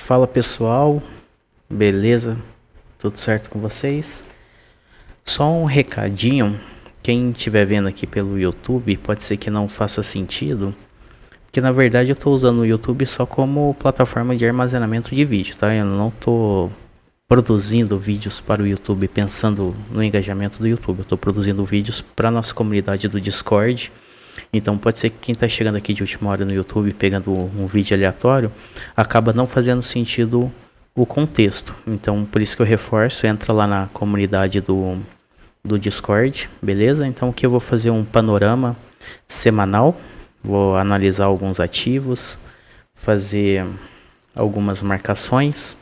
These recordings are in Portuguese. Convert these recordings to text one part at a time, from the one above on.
Fala pessoal, beleza? Tudo certo com vocês? Só um recadinho, quem estiver vendo aqui pelo YouTube, pode ser que não faça sentido, porque na verdade eu estou usando o YouTube só como plataforma de armazenamento de vídeo, tá? Eu não estou produzindo vídeos para o YouTube pensando no engajamento do YouTube, eu estou produzindo vídeos para a nossa comunidade do Discord. Então pode ser que quem está chegando aqui de última hora no YouTube pegando um vídeo aleatório acaba não fazendo sentido o contexto. Então por isso que eu reforço, entra lá na comunidade do Discord, beleza? Então aqui eu vou fazer um panorama semanal, vou analisar alguns ativos, fazer algumas marcações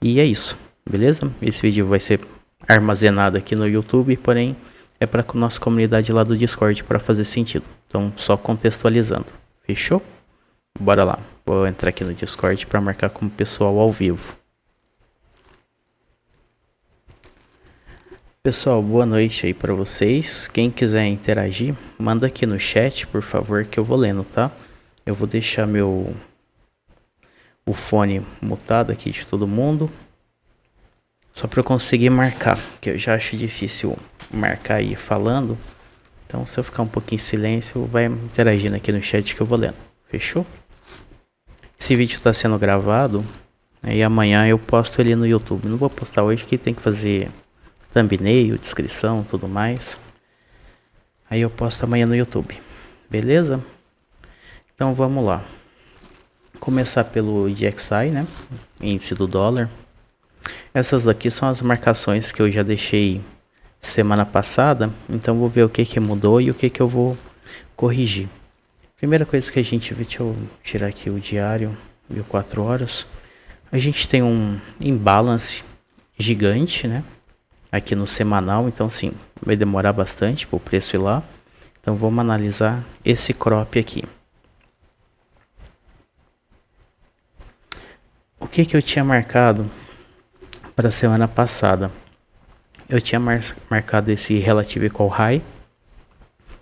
e é isso, beleza? Esse vídeo vai ser armazenado aqui no YouTube, porém é para a nossa comunidade lá do Discord para fazer sentido. Então, só contextualizando. Fechou? Bora lá. Vou entrar aqui no Discord para marcar como pessoal ao vivo. Pessoal, boa noite aí para vocês. Quem quiser interagir, manda aqui no chat, por favor, que eu vou lendo, tá? Eu vou deixar o fone mutado aqui de todo mundo. Só para eu conseguir marcar, que eu já acho difícil marcar aí falando. Então se eu ficar um pouquinho em silêncio, vai interagindo aqui no chat que eu vou lendo. Fechou? Esse vídeo está sendo gravado, né, e amanhã eu posto ele no YouTube. Não vou postar hoje que tem que fazer thumbnail, descrição, tudo mais. Aí eu posto amanhã no YouTube. Beleza? Então vamos lá. Começar pelo DXY, né? Índice do dólar. Essas daqui são as marcações que eu já deixei semana passada, então vou ver o que mudou e o que eu vou corrigir. Primeira coisa que a gente vê, deixa eu tirar aqui o diário, viu 4 horas. A gente tem um imbalance gigante, né? Aqui no semanal, então sim, vai demorar bastante para o preço ir lá. Então vamos analisar esse crop aqui. O que eu tinha marcado para a semana passada? Eu tinha marcado esse Relative Equal High,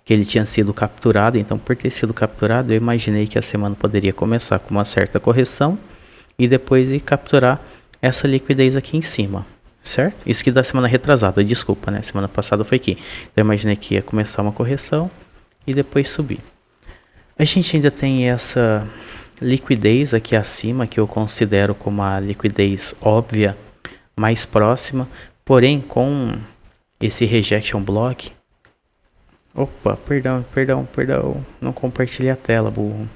que ele tinha sido capturado. Então por ter sido capturado, eu imaginei que a semana poderia começar com uma certa correção e depois ir capturar essa liquidez aqui em cima, certo? Isso que da semana retrasada, desculpa, né? Semana passada foi aqui. Então eu imaginei que ia começar uma correção e depois subir. A gente ainda tem essa liquidez aqui acima, que eu considero como a liquidez óbvia mais próxima, porém com esse rejection block. Opa, perdão, não compartilhei a tela, burro.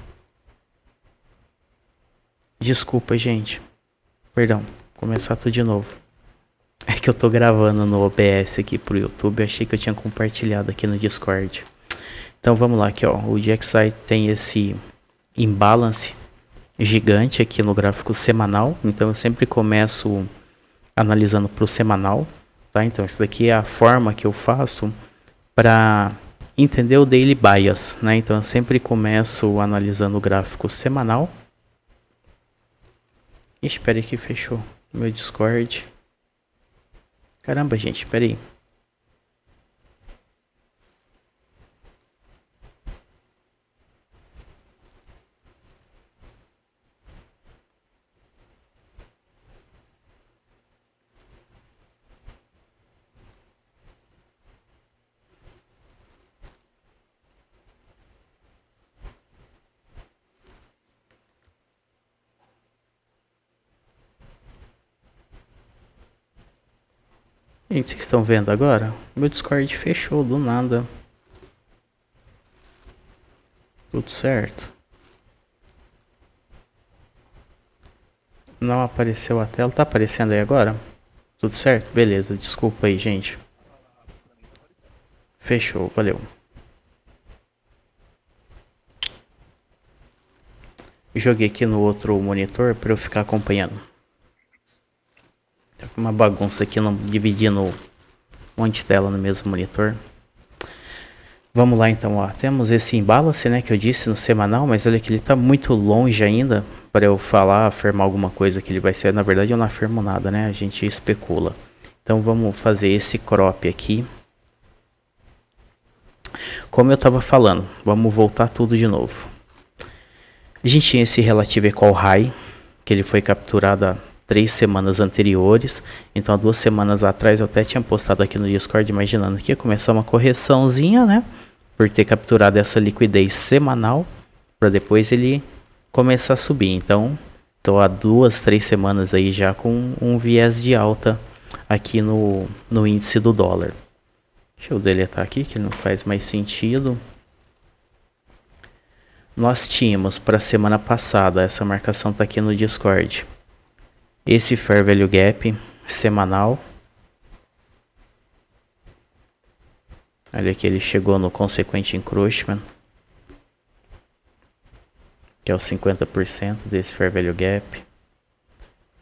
Desculpa, gente. Perdão, começar tudo de novo. É que eu tô gravando no OBS aqui pro YouTube, achei que eu tinha compartilhado aqui no Discord. Então vamos lá aqui, ó. O DXY tem esse imbalance gigante aqui no gráfico semanal, então eu sempre começo analisando para o semanal, tá? Então isso daqui é a forma que eu faço para entender o daily bias, né? Então eu sempre começo analisando o gráfico semanal. Espera aí que fechou meu Discord. Caramba, gente, espera aí. Gente, vocês estão vendo agora? Meu Discord fechou do nada. Tudo certo? Não apareceu a tela. Tá aparecendo aí agora? Tudo certo? Beleza, desculpa aí, gente. Fechou, valeu. Joguei aqui no outro monitor para eu ficar acompanhando. Tá uma bagunça aqui, não dividindo um monte de tela no mesmo monitor. Vamos lá então, ó. Temos esse imbalance, né, que eu disse no semanal, mas olha que ele tá muito longe ainda para eu falar, afirmar alguma coisa que ele vai ser. Na verdade eu não afirmo nada, né, a gente especula. Então vamos fazer esse crop aqui. Como eu estava falando, vamos voltar tudo de novo. A gente tinha esse Relative Equal High, que ele foi capturado há 3 semanas anteriores. Então, há 2 semanas atrás eu até tinha postado aqui no Discord, imaginando que ia começar uma correçãozinha, né? Por ter capturado essa liquidez semanal, para depois ele começar a subir. Então, estou há 2, 3 semanas aí já com um viés de alta aqui no índice do dólar. Deixa eu deletar aqui, que não faz mais sentido. Nós tínhamos para a semana passada, essa marcação está aqui no Discord, esse Fair Value Gap semanal. Olha aqui, ele chegou no Consequent Encroachment, que é o 50% desse Fair Value Gap.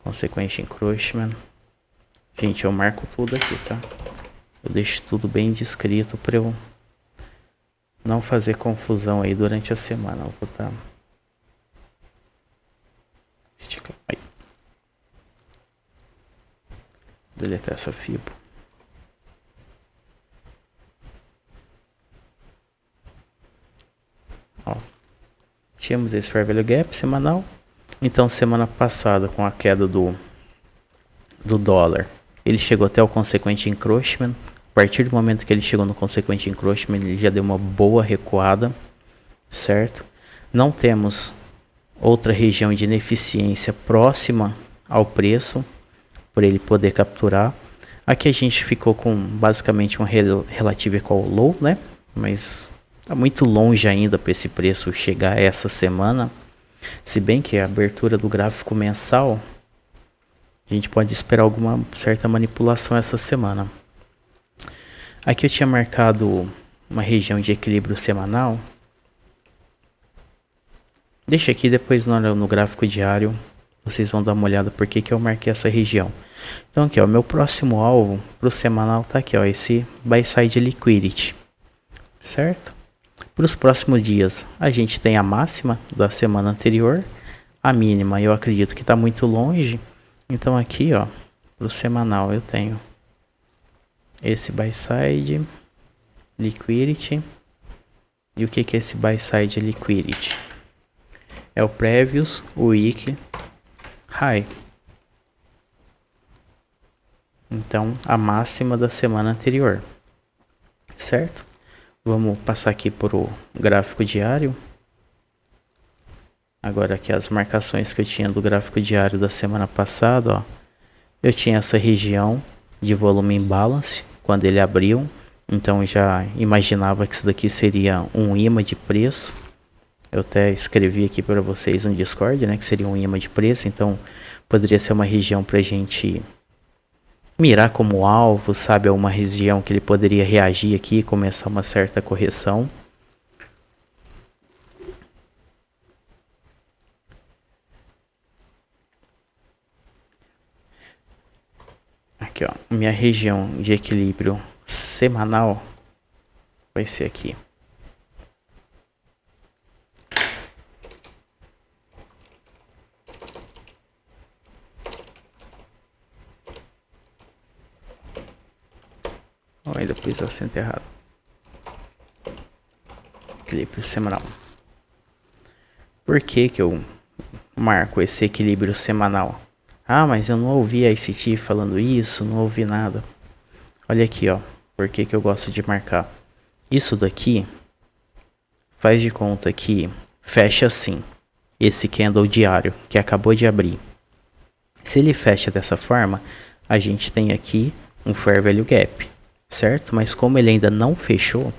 Consequent Encroachment. Gente, eu marco tudo aqui, tá? Eu deixo tudo bem descrito para eu não fazer confusão aí durante a semana. Vou botar... Estica. Aí. Deletar essa FIBO. Ó. Tínhamos esse Fair Value Gap semanal. Então, semana passada, com a queda do dólar, ele chegou até o Consequent Encroachment. A partir do momento que ele chegou no Consequent Encroachment, ele já deu uma boa recuada, certo? Não temos outra região de ineficiência próxima ao preço, por ele poder capturar. Aqui a gente ficou com basicamente um Relative Equal Low, né? Mas está muito longe ainda para esse preço chegar essa semana. Se bem que a abertura do gráfico mensal, a gente pode esperar alguma certa manipulação essa semana. Aqui eu tinha marcado uma região de equilíbrio semanal. Deixa aqui, depois no gráfico diário vocês vão dar uma olhada por que eu marquei essa região. Então aqui, ó, meu próximo alvo para o semanal tá aqui, ó, esse Buy Side Liquidity, certo? Para os próximos dias a gente tem a máxima da semana anterior, a mínima eu acredito que está muito longe. Então aqui, ó, para o semanal eu tenho esse Buy Side Liquidity. E o que é esse Buy Side Liquidity? É o Previous Week High. Então, a máxima da semana anterior, certo? Vamos passar aqui para o gráfico diário. Agora aqui as marcações que eu tinha do gráfico diário da semana passada, ó. Eu tinha essa região de volume imbalance quando ele abriu. Então já imaginava que isso daqui seria um imã de preço. Eu até escrevi aqui para vocês no Discord, né, que seria um imã de preço. Então poderia ser uma região para a gente mirar como alvo, sabe? Uma região que ele poderia reagir aqui e começar uma certa correção. Aqui, ó, minha região de equilíbrio semanal vai ser aqui. Oh, ainda pus o acento errado. Equilíbrio semanal. Por que que eu marco esse equilíbrio semanal? Ah, mas eu não ouvi a ICT falando isso, não ouvi nada. Olha aqui, ó. Por que que eu gosto de marcar? Isso daqui, faz de conta que fecha assim. Esse candle diário que acabou de abrir. Se ele fecha dessa forma, a gente tem aqui um Fair Value Gap, certo? Mas como ele ainda não fechou,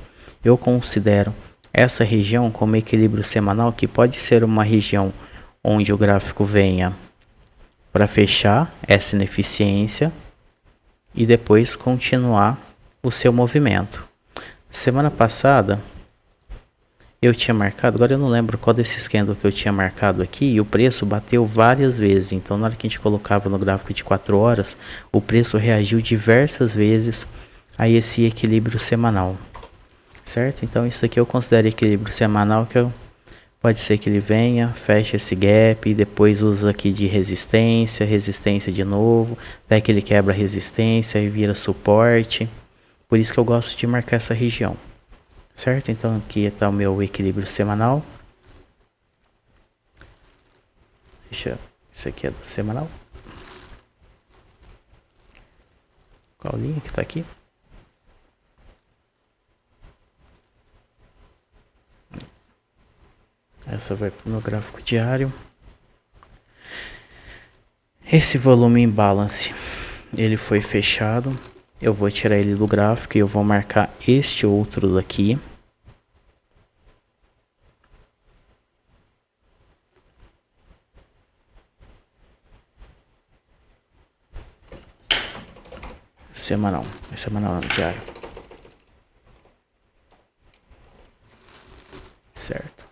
eu considero essa região como equilíbrio semanal, que pode ser uma região onde o gráfico venha para fechar essa ineficiência e depois continuar o seu movimento. Semana passada eu tinha marcado, agora eu não lembro qual desses candles que eu tinha marcado aqui, e o preço bateu várias vezes. Então na hora que a gente colocava no gráfico de 4 horas, o preço reagiu diversas vezes a esse equilíbrio semanal, certo? Então isso aqui eu considero equilíbrio semanal, que pode ser que ele venha, feche esse gap e depois usa aqui de resistência, resistência de novo, até que ele quebra a resistência e vira suporte. Por isso que eu gosto de marcar essa região, certo? Então aqui está o meu equilíbrio semanal. Deixa eu Esse aqui é do semanal. Qual linha que tá aqui? Essa vai pro meu gráfico diário. Esse volume imbalance, ele foi fechado. Eu vou tirar ele do gráfico e eu vou marcar este outro daqui. Semanal, é semanal não, diário. Certo.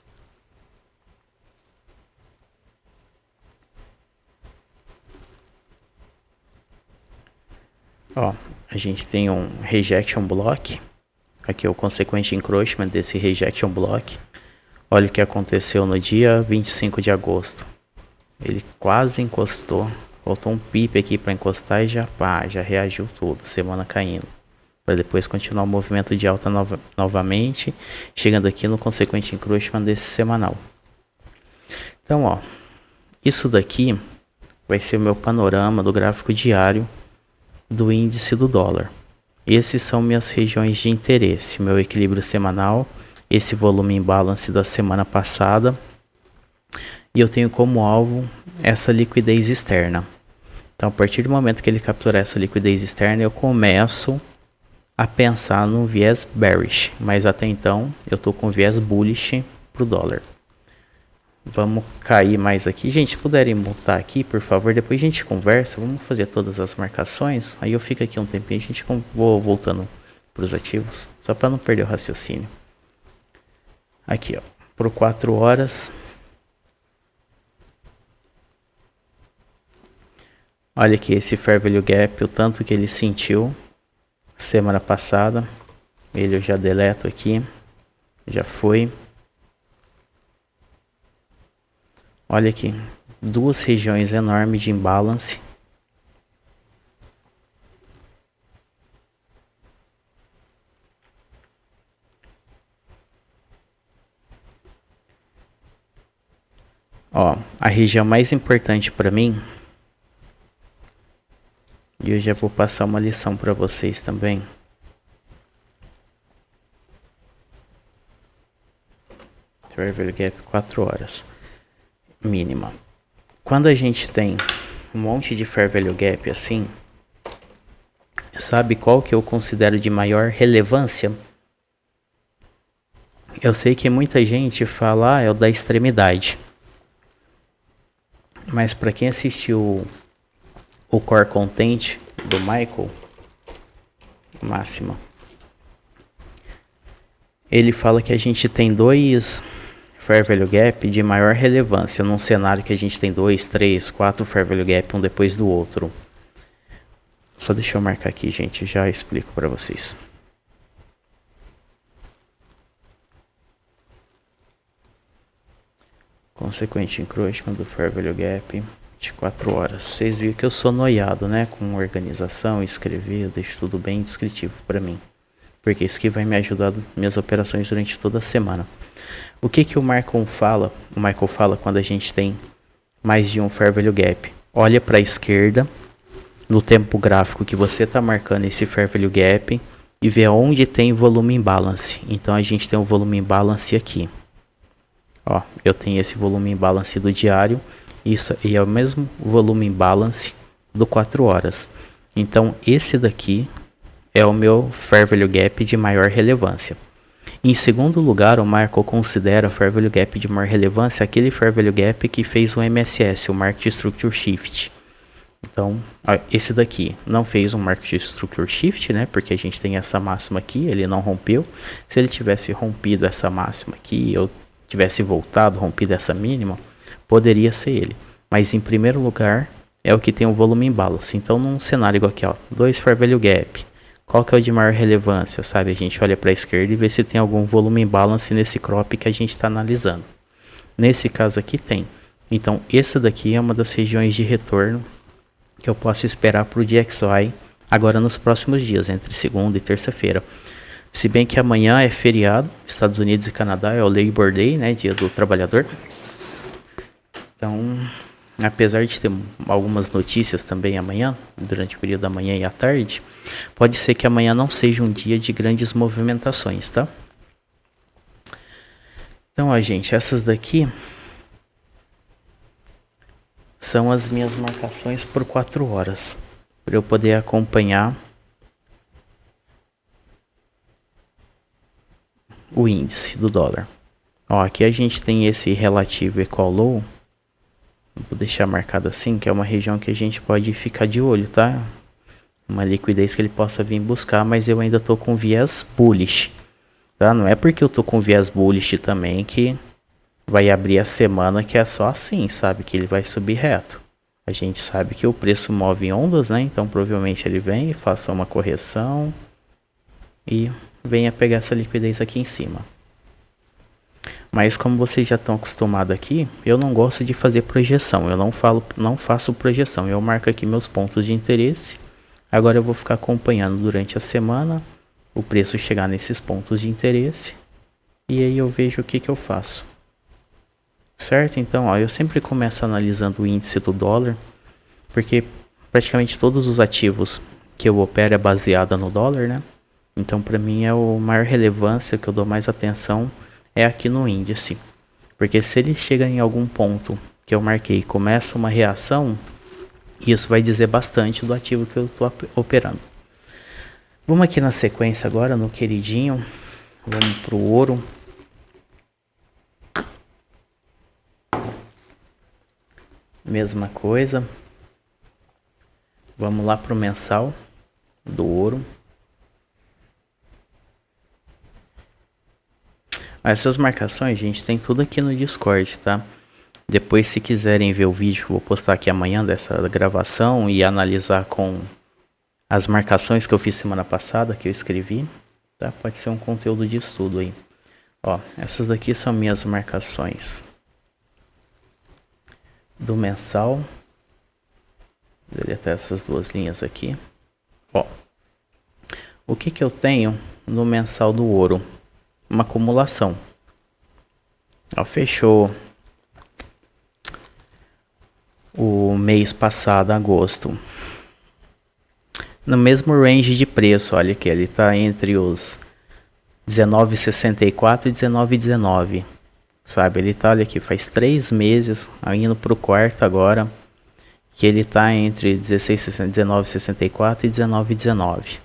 Ó, a gente tem um rejection block. Aqui é o consequent encroachment desse rejection block. Olha o que aconteceu no dia 25 de agosto. Ele quase encostou. Faltou um pip aqui para encostar e já reagiu tudo. Semana caindo. Para depois continuar o movimento de alta novamente. Chegando aqui no consequent encroachment desse semanal. Então, ó. Isso daqui vai ser o meu panorama do gráfico diário do índice do dólar. Esses são minhas regiões de interesse. Meu equilíbrio semanal. Esse volume em balance da semana passada. E eu tenho como alvo essa liquidez externa. Então, a partir do momento que ele capturar essa liquidez externa, eu começo a pensar no viés bearish. Mas até então, eu estou com viés bullish para o dólar. Vamos cair mais aqui. Gente, puderem montar aqui, por favor. Depois a gente conversa. Vamos fazer todas as marcações. Aí eu fico aqui um tempinho. A gente vou voltando para os ativos. Só para não perder o raciocínio. Aqui, ó. Por 4 horas. Olha aqui esse Fair Value Gap, o tanto que ele sentiu semana passada. Ele eu já deleto aqui. Já foi. Olha aqui, duas regiões enormes de imbalance. Ó, a região mais importante para mim. E eu já vou passar uma lição para vocês também. Fair Value Gap 4 horas. Mínima. Quando a gente tem um monte de Fair Value Gap assim, sabe qual que eu considero de maior relevância? Eu sei que muita gente fala, é o da extremidade. Mas para quem assistiu o Core Content do Michael, máxima, ele fala que a gente tem dois Fair Value Gap de maior relevância num cenário que a gente tem 2, 3, 4 Fair Value Gap um depois do outro. Só deixa eu marcar aqui, gente, já explico para vocês. Consequente encroachment do Fair Value Gap de 4 horas. Vocês viram que eu sou noiado, né? Com organização, escrever, eu deixo tudo bem descritivo para mim. Porque isso que vai me ajudar nas minhas operações durante toda a semana. O que que o Michael fala? O Michael fala quando a gente tem mais de um Fair Value Gap. Olha para a esquerda, no tempo gráfico que você está marcando esse Fair Value Gap e vê onde tem volume imbalance. Então a gente tem um volume imbalance aqui. Ó, eu tenho esse volume imbalance do diário e é o mesmo volume imbalance do 4 horas. Então esse daqui é o meu Fair Value Gap de maior relevância. Em segundo lugar, o Michael considera o Fair Value Gap de maior relevância aquele Fair Value Gap que fez o MSS, o Market Structure Shift. Então, esse daqui não fez um Market Structure Shift, né? Porque a gente tem essa máxima aqui, ele não rompeu. Se ele tivesse rompido essa máxima aqui, ou tivesse voltado, rompido essa mínima, poderia ser ele. Mas em primeiro lugar, é o que tem o volume imbalance. Então, num cenário igual aqui, ó, 2 Fair Value Gap. Qual que é o de maior relevância, sabe? A gente olha para a esquerda e vê se tem algum volume imbalance nesse crop que a gente está analisando. Nesse caso aqui tem. Então, essa daqui é uma das regiões de retorno que eu posso esperar para o DXY agora nos próximos dias, entre segunda e terça-feira. Se bem que amanhã é feriado, Estados Unidos e Canadá, é o Labor Day, né? Dia do Trabalhador. Então, apesar de ter algumas notícias também amanhã, durante o período da manhã e à tarde, pode ser que amanhã não seja um dia de grandes movimentações, tá? Então, ó, gente, essas daqui são as minhas marcações por 4 horas, para eu poder acompanhar o índice do dólar. Ó, aqui a gente tem esse relativo equal low, vou deixar marcado assim, que é uma região que a gente pode ficar de olho, tá? Uma liquidez que ele possa vir buscar, mas eu ainda tô com viés bullish, tá? Não é porque eu tô com viés bullish também que vai abrir a semana que é só assim, sabe? Que ele vai subir reto. A gente sabe que o preço move em ondas, né? Então provavelmente ele vem e faça uma correção e venha pegar essa liquidez aqui em cima. Mas como vocês já estão acostumados aqui, eu não gosto de fazer projeção. Eu não faço projeção. Eu marco aqui meus pontos de interesse. Agora eu vou ficar acompanhando durante a semana o preço chegar nesses pontos de interesse. E aí eu vejo o que eu faço. Certo? Então, ó, eu sempre começo analisando o índice do dólar, porque praticamente todos os ativos que eu opero é baseada no dólar, né? Então, para mim, é o maior relevância que eu dou mais atenção é aqui no índice. Porque se ele chega em algum ponto que eu marquei e começa uma reação, isso vai dizer bastante do ativo que eu estou operando. Vamos aqui na sequência agora, no queridinho. Vamos para o ouro. Mesma coisa. Vamos lá para o mensal do ouro. Essas marcações, gente, tem tudo aqui no Discord, tá? Depois, se quiserem ver o vídeo, vou postar aqui amanhã dessa gravação e analisar com as marcações que eu fiz semana passada, que eu escrevi, tá? Pode ser um conteúdo de estudo aí. Ó, essas daqui são minhas marcações do mensal. Vou deletar essas duas linhas aqui. Ó, o que eu tenho no mensal do ouro? Uma acumulação. Ó, fechou o mês passado, agosto, no mesmo range de preço. Olha aqui, ele está entre os 19,64 e 19,19, sabe? Ele tá, olha aqui, faz 3 meses, indo pro quarto agora, que ele tá entre 19,64 e 19,19.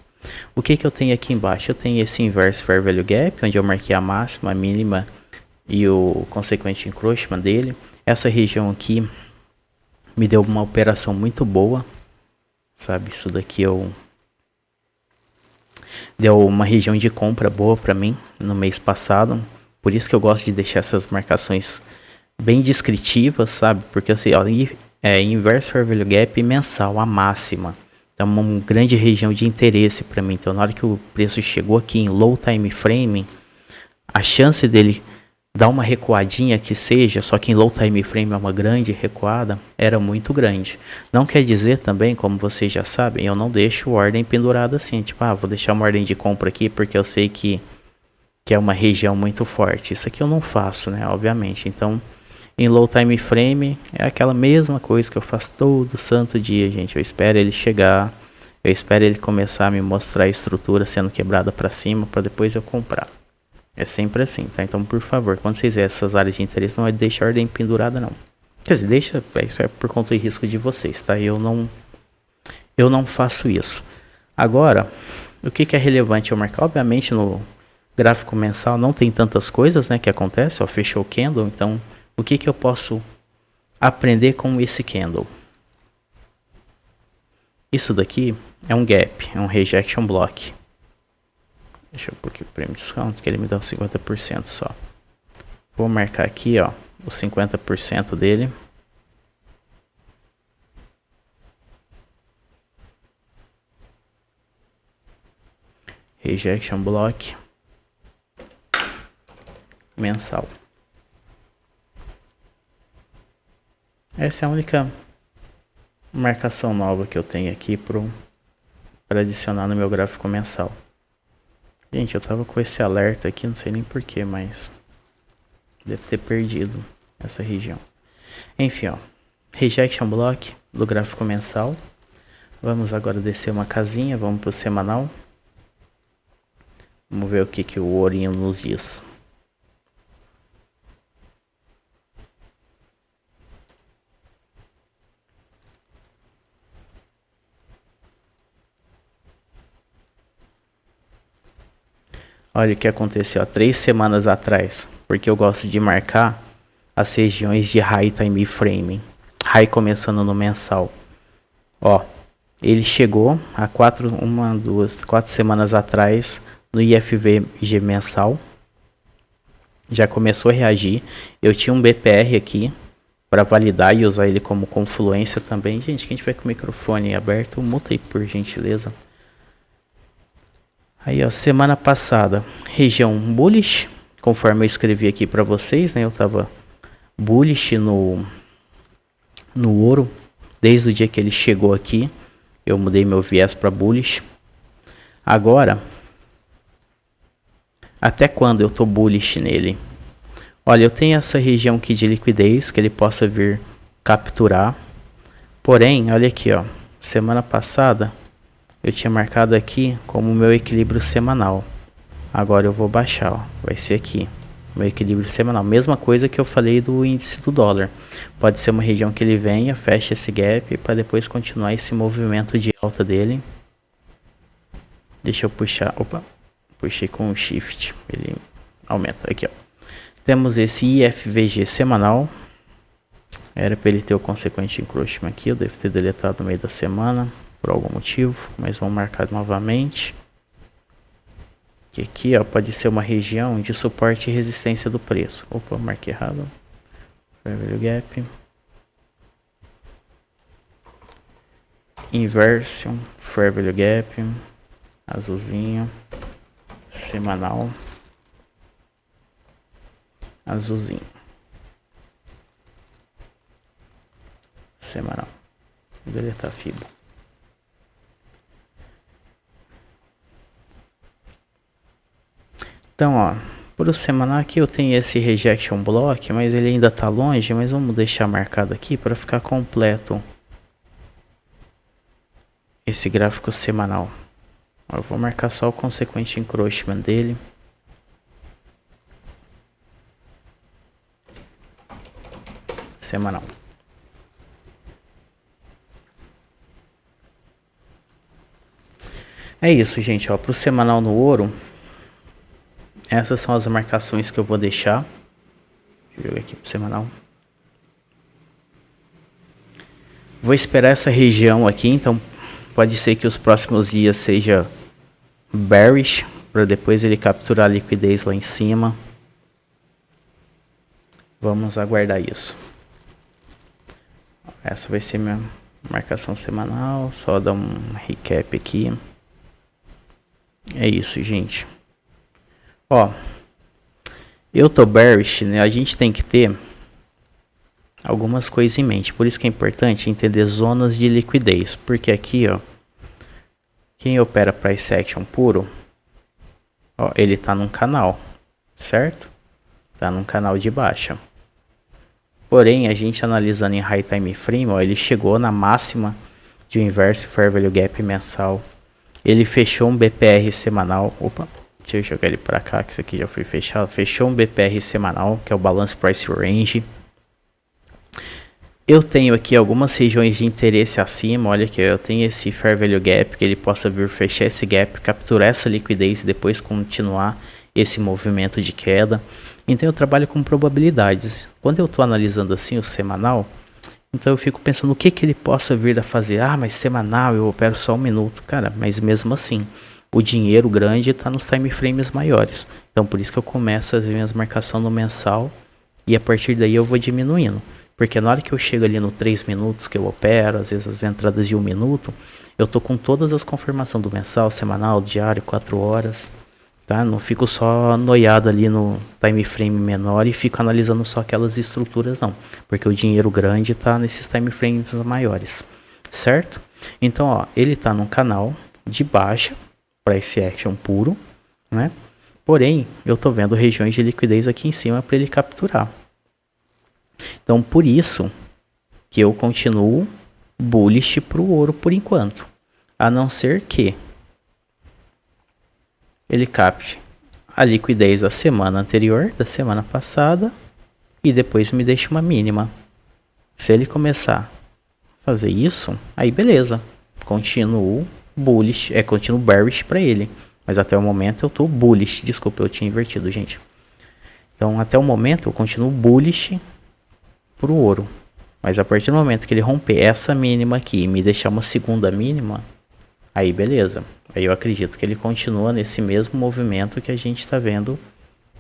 O que eu tenho aqui embaixo? Eu tenho esse Inverse Fair Value Gap, onde eu marquei a máxima, a mínima e o consequente encroachment dele. Essa região aqui me deu uma operação muito boa, sabe? Isso daqui deu uma região de compra boa para mim no mês passado. Por isso que eu gosto de deixar essas marcações bem descritivas, sabe? Porque assim, ó, Inverse Fair Value Gap mensal, a máxima. É uma grande região de interesse para mim. Então, na hora que o preço chegou aqui em low time frame, a chance dele dar uma recuadinha que seja, só que em low time frame é uma grande recuada, era muito grande. Não quer dizer também, como vocês já sabem, eu não deixo ordem pendurada assim, tipo, vou deixar uma ordem de compra aqui porque eu sei que é uma região muito forte. Isso aqui eu não faço, né, obviamente. Então, em low time frame é aquela mesma coisa que eu faço todo santo dia, gente. Eu espero ele chegar, eu espero ele começar a me mostrar a estrutura sendo quebrada para cima para depois eu comprar. É sempre assim, tá? Então, por favor, quando vocês verem essas áreas de interesse, não vai deixar a ordem pendurada, não. Quer dizer, deixa, isso é por conta de risco de vocês, tá? Eu não faço isso. Agora, o que é relevante eu marcar? Obviamente, no gráfico mensal não tem tantas coisas, né, que acontece, ó, fechou o candle, então o que eu posso aprender com esse candle? Isso daqui é um gap, é um rejection block. Deixa eu pôr aqui o prêmio discount, que ele me dá 50% só. Vou marcar aqui, ó, os 50% dele. Rejection block mensal. Essa é a única marcação nova que eu tenho aqui para adicionar no meu gráfico mensal. Gente, eu tava com esse alerta aqui, não sei nem porquê, mas deve ter perdido essa região. Enfim, ó, Rejection Block do gráfico mensal. Vamos agora descer uma casinha, vamos para o semanal. Vamos ver o que o ourinho nos diz. Olha o que aconteceu há 3 semanas atrás, porque eu gosto de marcar as regiões de High Time Frame. High começando no mensal. Ó, ele chegou há 4 semanas atrás no IFVG mensal. Já começou a reagir. Eu tinha um BPR aqui para validar e usar ele como confluência também. Gente, quem tiver com o microfone aberto, muta aí por gentileza. Aí, ó, semana passada, região bullish, conforme eu escrevi aqui para vocês, né? Eu tava bullish no ouro, desde o dia que ele chegou aqui, eu mudei meu viés para bullish. Agora, até quando eu tô bullish nele? Olha, eu tenho essa região aqui de liquidez que ele possa vir capturar. Porém, olha aqui, ó, semana passada eu tinha marcado aqui como meu equilíbrio semanal. Agora eu vou baixar, ó. Vai ser aqui, meu equilíbrio semanal. Mesma coisa que eu falei do índice do dólar. Pode ser uma região que ele venha, feche esse gap para depois continuar esse movimento de alta dele. Deixa eu puxar. Opa, puxei com o shift. Ele aumenta aqui, ó. Temos esse IFVG semanal. Era para ele ter o consequente encroachment aqui. Eu devo ter deletado no meio da semana por algum motivo, mas vamos marcar novamente. Que aqui, ó, pode ser uma região de suporte e resistência do preço. Opa, marquei errado. Fair Value Gap. Inversion, Fair Value Gap. Azulzinho. Semanal. Azulzinho. Semanal. Vou deletar a FIBO. Então, ó, por o semanal aqui eu tenho esse rejection block, mas ele ainda tá longe, mas vamos deixar marcado aqui para ficar completo esse gráfico semanal. Eu vou marcar só o consequente encroachment dele. Semanal. É isso, gente, ó, pro semanal no ouro, essas são as marcações que eu vou deixar. Deixa eu jogar aqui pro semanal. Vou esperar essa região aqui, então pode ser que os próximos dias seja bearish, para depois ele capturar a liquidez lá em cima. Vamos aguardar isso. Essa vai ser minha marcação semanal, só dar um recap aqui. É isso, gente. Ó, eu tô bearish, né? A gente tem que ter algumas coisas em mente. Por isso que é importante entender zonas de liquidez. Porque aqui, ó, quem opera price action puro, ó, ele tá num canal, certo? Tá num canal de baixa. Porém, a gente analisando em high time frame, ó, ele chegou na máxima de um inverse fair value gap mensal. Ele fechou um BPR semanal. Opa, deixa eu jogar ele para cá, que isso aqui já foi fechado. Fechou um BPR semanal, que é o Balance Price Range. Eu tenho aqui algumas regiões de interesse acima. Olha aqui, eu tenho esse Fair Value Gap, que ele possa vir fechar esse gap, capturar essa liquidez e depois continuar esse movimento de queda. Então eu trabalho com probabilidades. Quando eu estou analisando assim o semanal, então eu fico pensando o que ele possa vir a fazer. Ah, mas semanal eu opero só 1 minuto. Cara, mas mesmo assim, o dinheiro grande está nos time frames maiores. Então por isso que eu começo as minhas marcações no mensal e a partir daí eu vou diminuindo. Porque na hora que eu chego ali no 3 minutos que eu opero, às vezes as entradas de 1 minuto, eu tô com todas as confirmações do mensal, semanal, diário, 4 horas. Tá? Não fico só noiado ali no time frame menor e fico analisando só aquelas estruturas, não. Porque o dinheiro grande está nesses time frames maiores, certo? Então, ó, ele está num canal de baixa, price action puro, né? Porém, eu tô vendo regiões de liquidez aqui em cima para ele capturar. Então, por isso que eu continuo bullish para o ouro por enquanto. A não ser que ele capte a liquidez da semana anterior, da semana passada, e depois me deixe uma mínima. Se ele começar a fazer isso, aí beleza. Continuo bullish, continuo bearish para ele. Mas até o momento eu tô bullish. Desculpa, eu tinha invertido, gente. Então até o momento eu continuo bullish pro ouro. Mas a partir do momento que ele romper essa mínima aqui e me deixar uma segunda mínima, aí beleza. Aí eu acredito que ele continua nesse mesmo movimento que a gente está vendo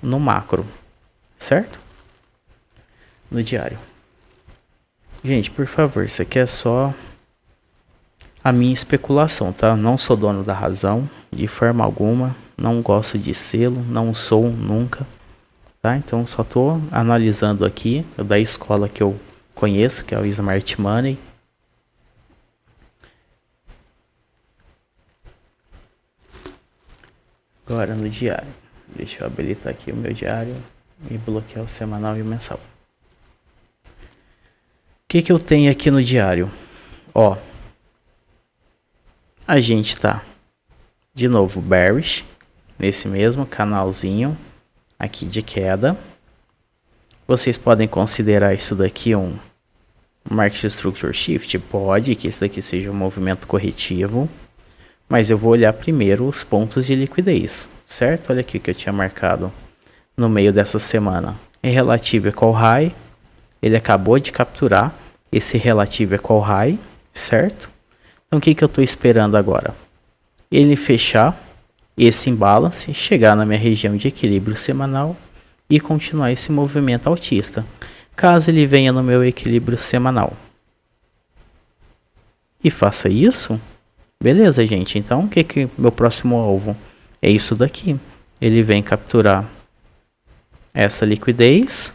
no macro. Certo? No diário. Gente, por favor, isso aqui é só a minha especulação, tá? Não sou dono da razão, de forma alguma. Não gosto de selo, não sou nunca, tá? Então só tô analisando aqui, da escola que eu conheço, que é o Smart Money. Agora no diário. Deixa eu habilitar aqui o meu diário e bloquear o semanal e o mensal. O que eu tenho aqui no diário? Ó, a gente tá de novo bearish nesse mesmo canalzinho aqui de queda. Vocês podem considerar isso daqui um Market Structure Shift? Pode que isso daqui seja um movimento corretivo, mas eu vou olhar primeiro os pontos de liquidez, certo? Olha aqui o que eu tinha marcado no meio dessa semana. É relativo equal high, ele acabou de capturar esse relativo equal high, certo? Então o que eu estou esperando agora? Ele fechar esse imbalance, chegar na minha região de equilíbrio semanal e continuar esse movimento altista. Caso ele venha no meu equilíbrio semanal e faça isso, beleza, gente. Então o que meu próximo alvo é isso daqui. Ele vem capturar essa liquidez.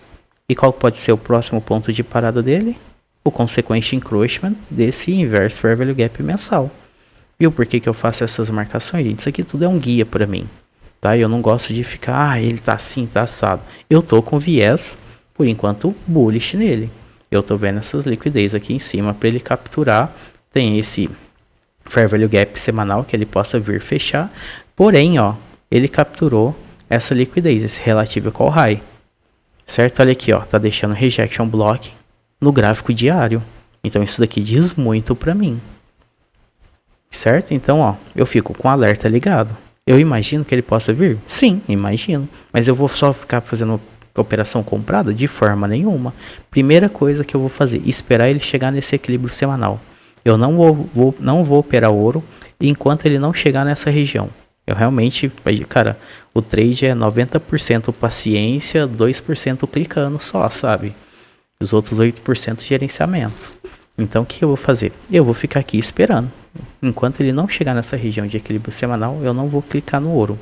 E qual pode ser o próximo ponto de parada dele? O consequente encroachment desse inverse fair value gap mensal. Viu por que eu faço essas marcações, gente? Isso aqui tudo é um guia para mim, tá? Eu não gosto de ficar, ele tá assim, tá assado. Eu tô com viés, por enquanto, bullish nele. Eu tô vendo essas liquidez aqui em cima para ele capturar. Tem esse fair value gap semanal que ele possa vir fechar. Porém, ó, ele capturou essa liquidez, esse relativo equal high. Certo? Olha aqui, ó, tá deixando rejection block no gráfico diário. Então isso daqui diz muito para mim. Certo? Então, ó, eu fico com o alerta ligado. Eu imagino que ele possa vir? Sim, imagino. Mas eu vou só ficar fazendo operação comprada? De forma nenhuma. Primeira coisa que eu vou fazer, esperar ele chegar nesse equilíbrio semanal. Eu não vou operar ouro enquanto ele não chegar nessa região. Eu realmente, cara, o trade é 90% paciência, 2% clicando só, sabe? Os outros 8% gerenciamento. Então o que eu vou fazer? Eu vou ficar aqui esperando. Enquanto ele não chegar nessa região de equilíbrio semanal, eu não vou clicar no ouro.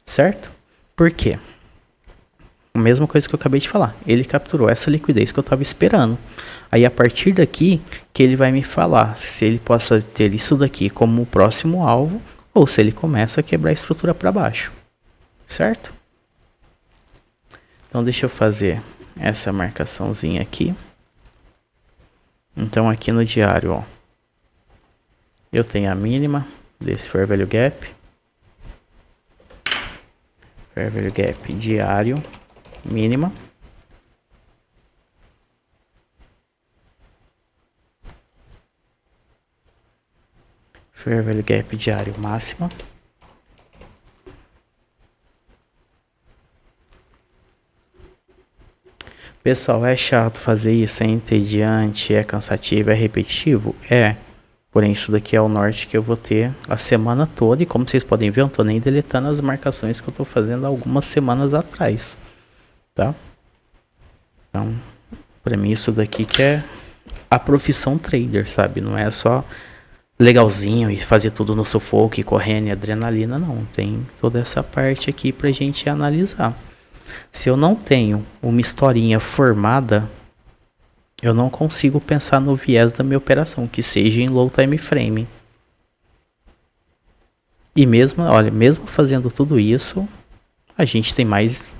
Certo? Por quê? A mesma coisa que eu acabei de falar. Ele capturou essa liquidez que eu estava esperando. Aí a partir daqui que ele vai me falar se ele possa ter isso daqui como o próximo alvo ou se ele começa a quebrar a estrutura para baixo. Certo? Então deixa eu fazer essa marcaçãozinha aqui. Então aqui no diário, ó, eu tenho a mínima desse fair value gap. Fair value gap diário, mínima. Fair value gap diário, máxima. Pessoal, é chato fazer isso, é entediante, é cansativo, é repetitivo? É. Porém, isso daqui é o norte que eu vou ter a semana toda. E como vocês podem ver, eu não tô nem deletando as marcações que eu tô fazendo algumas semanas atrás. Tá? Então, pra mim isso daqui que é a profissão trader, sabe? Não é só legalzinho e fazer tudo no sufoco e correndo e adrenalina, não. Tem toda essa parte aqui pra gente analisar. Se eu não tenho uma historinha formada, eu não consigo pensar no viés da minha operação, que seja em low time frame. E mesmo, olha, mesmo fazendo tudo isso, a gente tem mais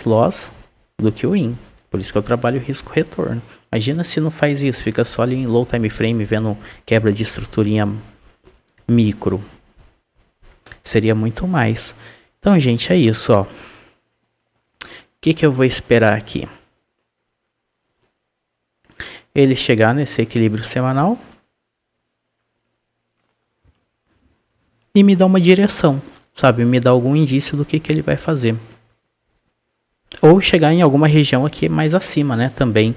loss do que o win. Por isso que eu trabalho risco-retorno. Imagina se não faz isso, fica só ali em low time frame vendo quebra de estruturinha micro. Seria muito mais. Então, gente, é isso, ó. O que eu vou esperar aqui? Ele chegar nesse equilíbrio semanal e me dar uma direção, sabe? Me dar algum indício do que ele vai fazer. Ou chegar em alguma região aqui mais acima, né? Também.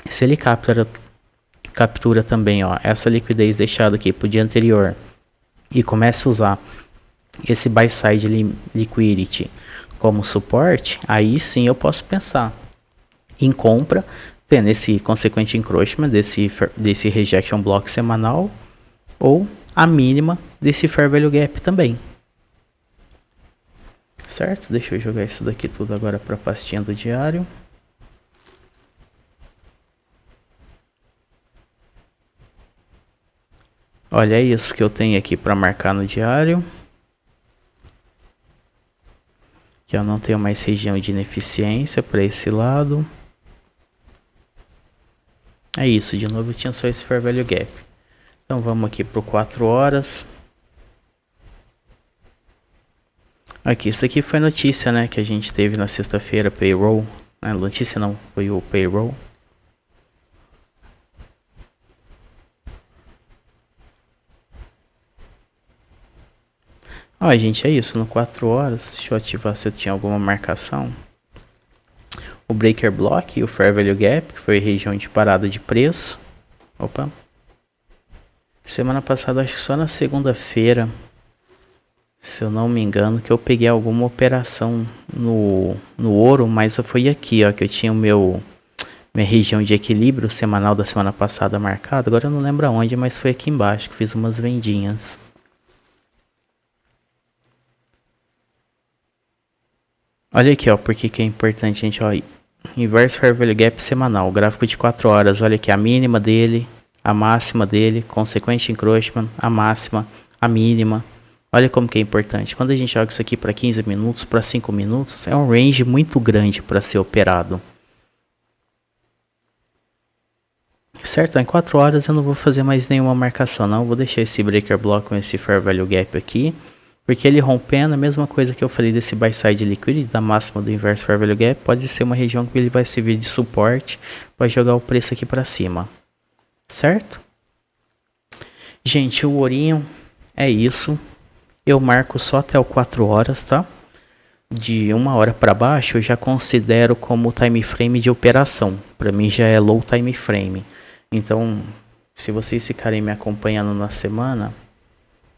Se ele captura também, ó, essa liquidez deixada aqui pro dia anterior e começa a usar esse buy side liquidity como suporte, aí sim eu posso pensar em compra, tendo esse consequente encroachment desse rejection block semanal ou a mínima desse fair value gap também. Certo? Deixa eu jogar isso daqui tudo agora para a pastinha do diário. Olha, é isso que eu tenho aqui para marcar no diário. Que eu não tenho mais região de ineficiência para esse lado. É isso, de novo eu tinha só esse fair value gap. Então vamos aqui para 4 horas. Aqui, isso aqui foi notícia, né, que a gente teve na sexta-feira, payroll. Notícia não, foi o payroll. Ó, gente, é isso, no 4 horas, deixa eu ativar se eu tinha alguma marcação. O breaker block e o fair value gap, que foi a região de parada de preço. Opa. Semana passada, acho que só na segunda-feira, se eu não me engano, que eu peguei alguma operação no ouro, mas foi aqui, ó, que eu tinha minha região de equilíbrio semanal da semana passada marcada. Agora eu não lembro aonde, mas foi aqui embaixo que fiz umas vendinhas. Olha aqui, ó, porque que é importante, gente, ó, inverse fair value gap semanal, gráfico de 4 horas, olha aqui, a mínima dele, a máxima dele, consequente encroachment, a máxima, a mínima. Olha como que é importante. Quando a gente joga isso aqui para 15 minutos, para 5 minutos, é um range muito grande para ser operado. Certo? Em 4 horas eu não vou fazer mais nenhuma marcação, não. Eu vou deixar esse breaker block com esse fair value gap aqui. Porque ele rompendo, a mesma coisa que eu falei desse buy side liquidity, da máxima do inverse fair value gap, pode ser uma região que ele vai servir de suporte para jogar o preço aqui para cima. Certo? Gente, o ourinho é isso. Eu marco só até o 4 horas, tá? De 1 hora para baixo eu já considero como time frame de operação. Para mim já é low time frame. Então, se vocês ficarem me acompanhando na semana,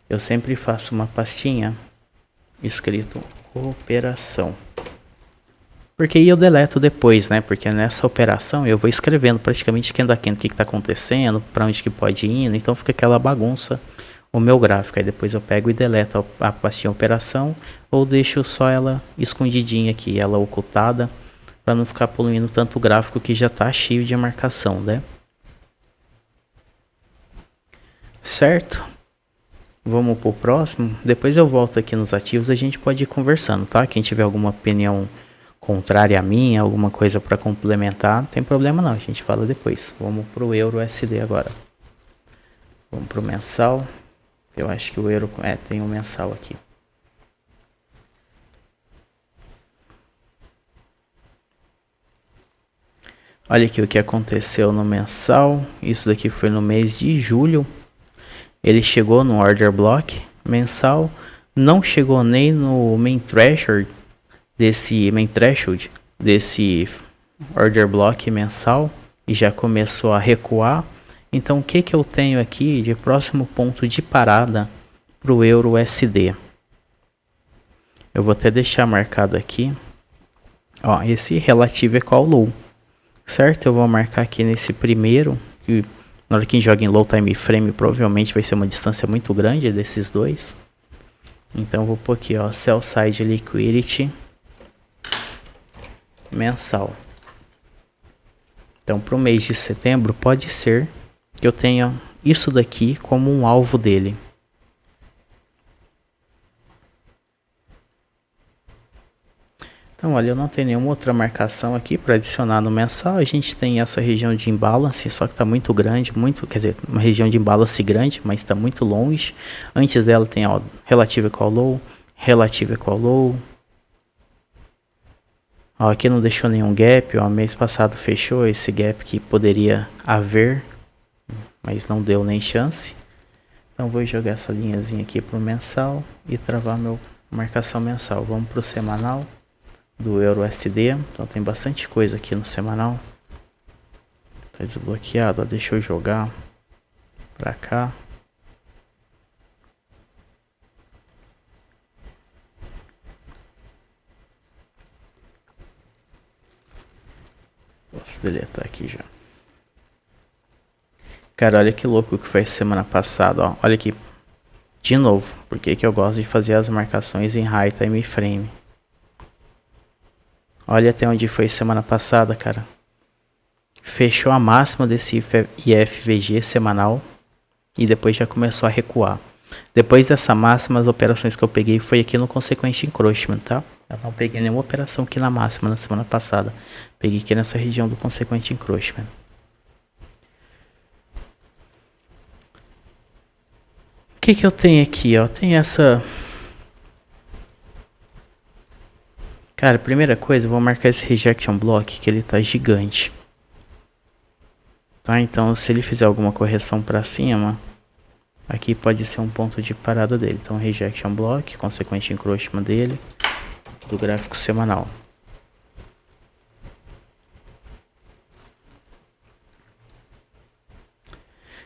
eu sempre faço uma pastinha escrito operação. Porque aí eu deleto depois, né? Porque nessa operação eu vou escrevendo praticamente quem o que está acontecendo, para onde que pode ir, então fica aquela bagunça o meu gráfico. Aí depois eu pego e deleto a pastinha operação ou deixo só ela escondidinha aqui, ela ocultada, para não ficar poluindo tanto o gráfico que já está cheio de marcação, né? Certo? Vamos pro próximo. Depois eu volto aqui nos ativos, a gente pode ir conversando, tá? Quem tiver alguma opinião contrária a minha, alguma coisa para complementar, não tem problema não, a gente fala depois. Vamos pro euro USD agora. Vamos pro mensal. Eu acho que o euro tem um mensal aqui. Olha aqui o que aconteceu no mensal. Isso daqui foi no mês de julho. Ele chegou no order block mensal, não chegou nem no main threshold desse order block mensal e já começou a recuar. Então o que eu tenho aqui de próximo ponto de parada para o euro USD? Eu vou até deixar marcado aqui, ó, esse relativo equal low, certo? Eu vou marcar aqui nesse primeiro, que na hora que joga em low time frame provavelmente vai ser uma distância muito grande desses dois. Então vou pôr aqui, ó, sell side liquidity mensal. Então para o mês de setembro pode ser que eu tenha isso daqui como um alvo dele. Então, olha, eu não tenho nenhuma outra marcação aqui para adicionar no mensal. A gente tem essa região de imbalance, só que está muito grande, quer dizer, uma região de imbalance grande, mas está muito longe. Antes dela tem ó, relative equal low, relative equal low. Ó, aqui não deixou nenhum gap, ó, mês passado fechou esse gap que poderia haver, mas não deu nem chance. Então vou jogar essa linhazinha aqui para o mensal e travar meu marcação mensal. Vamos para o semanal do Euro USD. Então tem bastante coisa aqui no semanal. Tá desbloqueado, ó, deixa eu jogar para cá. Posso deletar aqui já. Cara, olha que louco que foi semana passada, ó. Olha aqui. De novo, porque que eu gosto de fazer as marcações em high time frame. Olha até onde foi semana passada, cara. Fechou a máxima desse IFVG semanal e depois já começou a recuar. Depois dessa máxima, as operações que eu peguei foi aqui no Consequent Encroachment, tá? Eu não peguei nenhuma operação aqui na máxima na semana passada. Peguei aqui nessa região do Consequent Encroachment. O que eu tenho aqui, ó? Tem essa... Cara, primeira coisa, eu vou marcar esse Rejection Block, que ele tá gigante. Tá, então se ele fizer alguma correção para cima, aqui pode ser um ponto de parada dele. Então Rejection Block, Consequent Encroachment dele, do gráfico semanal.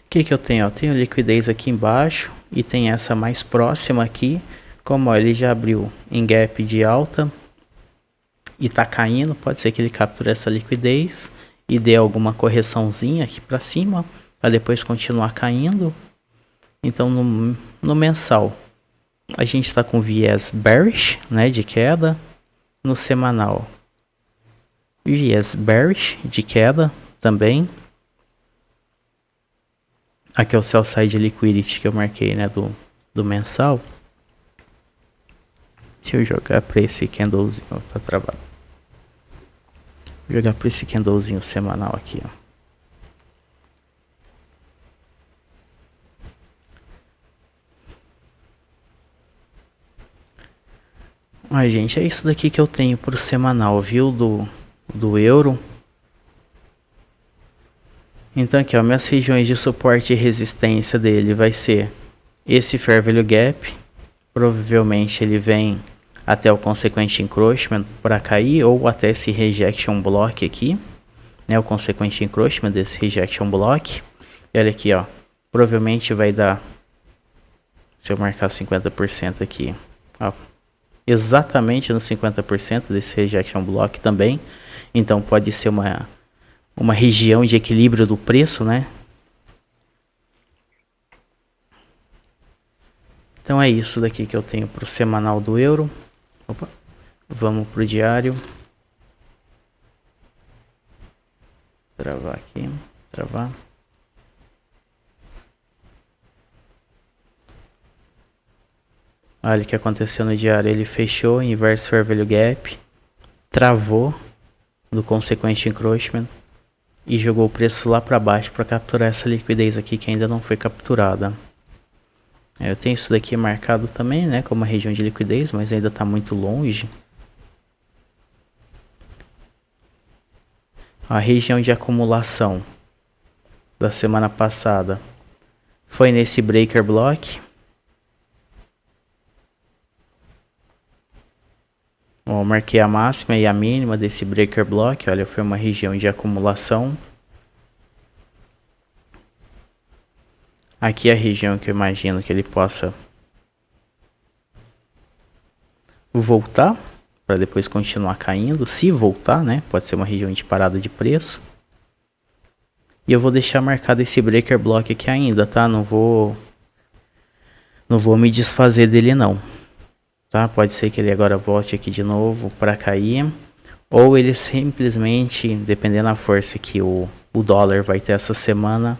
O que eu tenho? Eu tenho liquidez aqui embaixo e tem essa mais próxima aqui. Como ó, ele já abriu em gap de alta e tá caindo, pode ser que ele capture essa liquidez e dê alguma correçãozinha aqui para cima, para depois continuar caindo. Então no mensal a gente está com viés bearish, né, de queda. No semanal, viés bearish de queda também. Aqui é o sell side liquidity que eu marquei, né, do mensal. Deixa eu jogar para esse candlezinho, tá travado. Vou jogar para esse candlezinho semanal aqui, ó. Ai, gente, é isso daqui que eu tenho pro semanal, viu, do euro. Então aqui, ó, minhas regiões de suporte e resistência dele vai ser esse Fair Value Gap. Provavelmente ele vem até o Consequent Encroachment para cair, ou até esse Rejection Block aqui, né, o Consequent Encroachment desse Rejection Block. E olha aqui, ó, provavelmente vai dar, se eu marcar 50% aqui, ó, exatamente no 50% desse Rejection Block também. Então pode ser uma região de equilíbrio do preço, né? Então é isso daqui que eu tenho para o semanal do euro. Opa. Vamos para o diário. Travar aqui, travar. Olha o que aconteceu no diário, ele fechou inverse fair value gap, travou do Consequent Encroachment e jogou o preço lá para baixo para capturar essa liquidez aqui que ainda não foi capturada. Eu tenho isso daqui marcado também, né, como uma região de liquidez, mas ainda está muito longe. A região de acumulação da semana passada foi nesse breaker block. Ó, marquei a máxima e a mínima desse breaker block. Olha, foi uma região de acumulação. Aqui é a região que eu imagino que ele possa voltar para depois continuar caindo. Se voltar, né? Pode ser uma região de parada de preço. E eu vou deixar marcado esse breaker block aqui ainda, tá? Não vou me desfazer dele não. Tá? Pode ser que ele agora volte aqui de novo para cair. Ou ele simplesmente, dependendo da força que o dólar vai ter essa semana,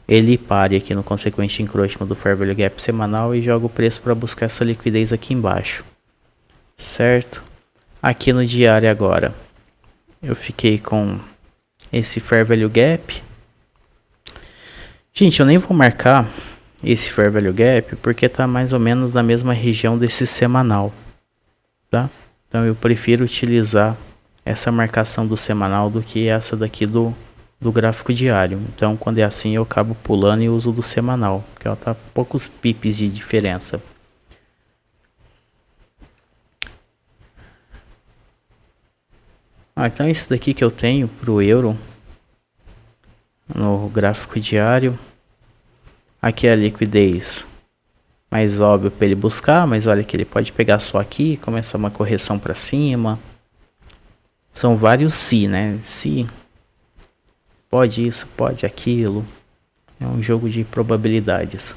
ele pare aqui no Consequent Encroachment do Fair Value Gap semanal e joga o preço para buscar essa liquidez aqui embaixo. Certo? Aqui no diário agora, eu fiquei com esse Fair Value Gap. Gente, eu nem vou marcar esse Fair Value Gap porque tá mais ou menos na mesma região desse semanal, tá? Então eu prefiro utilizar essa marcação do semanal do que essa daqui do gráfico diário. Então quando é assim eu acabo pulando e uso do semanal, porque ela tá poucos pips de diferença. Então esse daqui que eu tenho pro euro no gráfico diário. Aqui é a liquidez mais óbvio para ele buscar, mas olha que ele pode pegar só aqui, começar uma correção para cima. São vários se, né? Se pode isso, pode aquilo. É um jogo de probabilidades.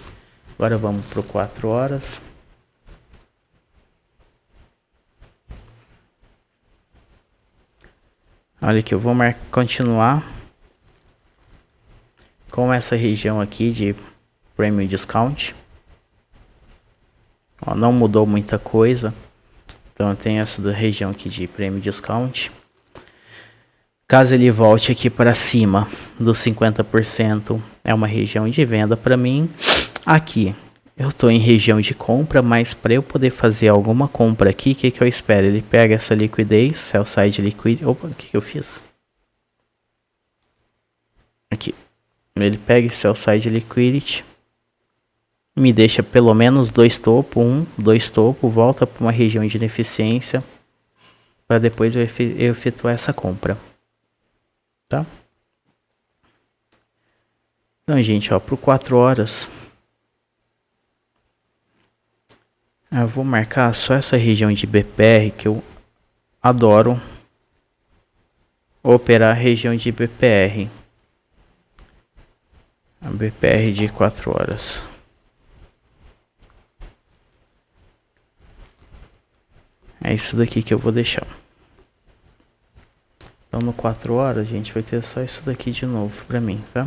Agora vamos para o 4 horas. Olha que eu vou continuar com essa região aqui de Premium Discount. Ó, não mudou muita coisa. Então tem essa da região aqui de Premium Discount. Caso ele volte aqui para cima dos 50%, é uma região de venda para mim. Aqui eu estou em região de compra, mas para eu poder fazer alguma compra aqui, o que eu espero? Ele pega essa liquidez, sell side liquidity. Opa, o que eu fiz? Aqui. Ele pega esse sell side liquidity, me deixa pelo menos dois topos, dois topos, volta para uma região de ineficiência para depois eu efetuar essa compra, tá? Então, gente, ó, por 4 horas eu vou marcar só essa região de BPR que eu adoro operar a região de BPR. A BPR de 4 horas. É isso daqui que eu vou deixar. Então no 4 horas, gente, vai ter só isso daqui de novo pra mim, tá?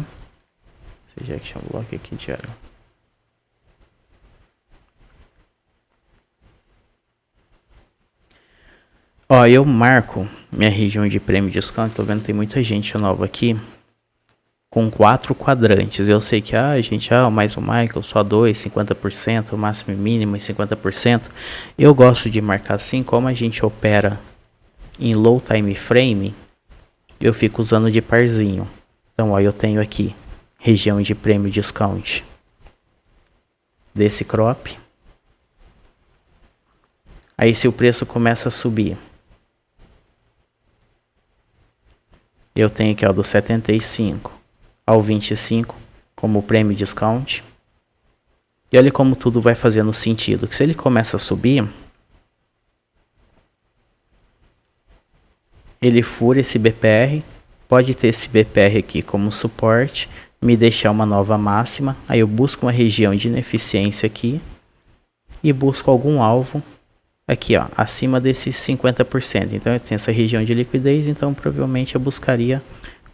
Rejection block aqui diário. Ó, eu marco minha região de prêmio de desconto. Tô vendo que tem muita gente nova aqui com 4 quadrantes. Eu sei que, gente, mais o Michael, só 2, 50%, o máximo e mínimo e 50%. Eu gosto de marcar assim, como a gente opera em low time frame, eu fico usando de parzinho. Então, ó, eu tenho aqui região de prêmio discount desse crop. Aí se o preço começa a subir, eu tenho aqui, ó, do 75 ao 25 como prêmio discount. E olha como tudo vai fazendo sentido, que se ele começa a subir, ele fura esse BPR, pode ter esse BPR aqui como suporte, me deixar uma nova máxima, aí eu busco uma região de ineficiência aqui e busco algum alvo aqui, ó, acima desses 50%. Então eu tenho essa região de liquidez, então provavelmente eu buscaria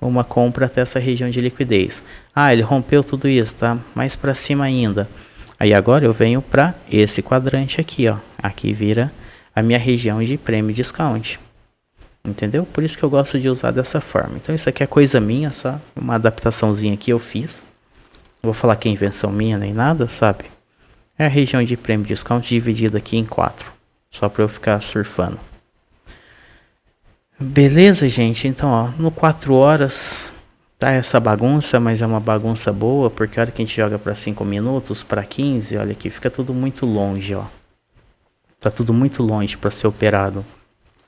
uma compra até essa região de liquidez. Ele rompeu tudo isso, tá mais para cima ainda. Aí agora eu venho para esse quadrante aqui, ó. Aqui vira a minha região de prêmio discount. Entendeu? Por isso que eu gosto de usar dessa forma. Então isso aqui é coisa minha, só uma adaptaçãozinha que eu fiz. Não vou falar que é invenção minha nem nada, sabe? É a região de prêmio discount dividida aqui em 4. Só para eu ficar surfando. Beleza, gente? Então, ó, no 4 horas tá essa bagunça, mas é uma bagunça boa, porque a hora que a gente joga para 5 minutos, para 15, olha aqui, fica tudo muito longe, ó. Tá tudo muito longe para ser operado.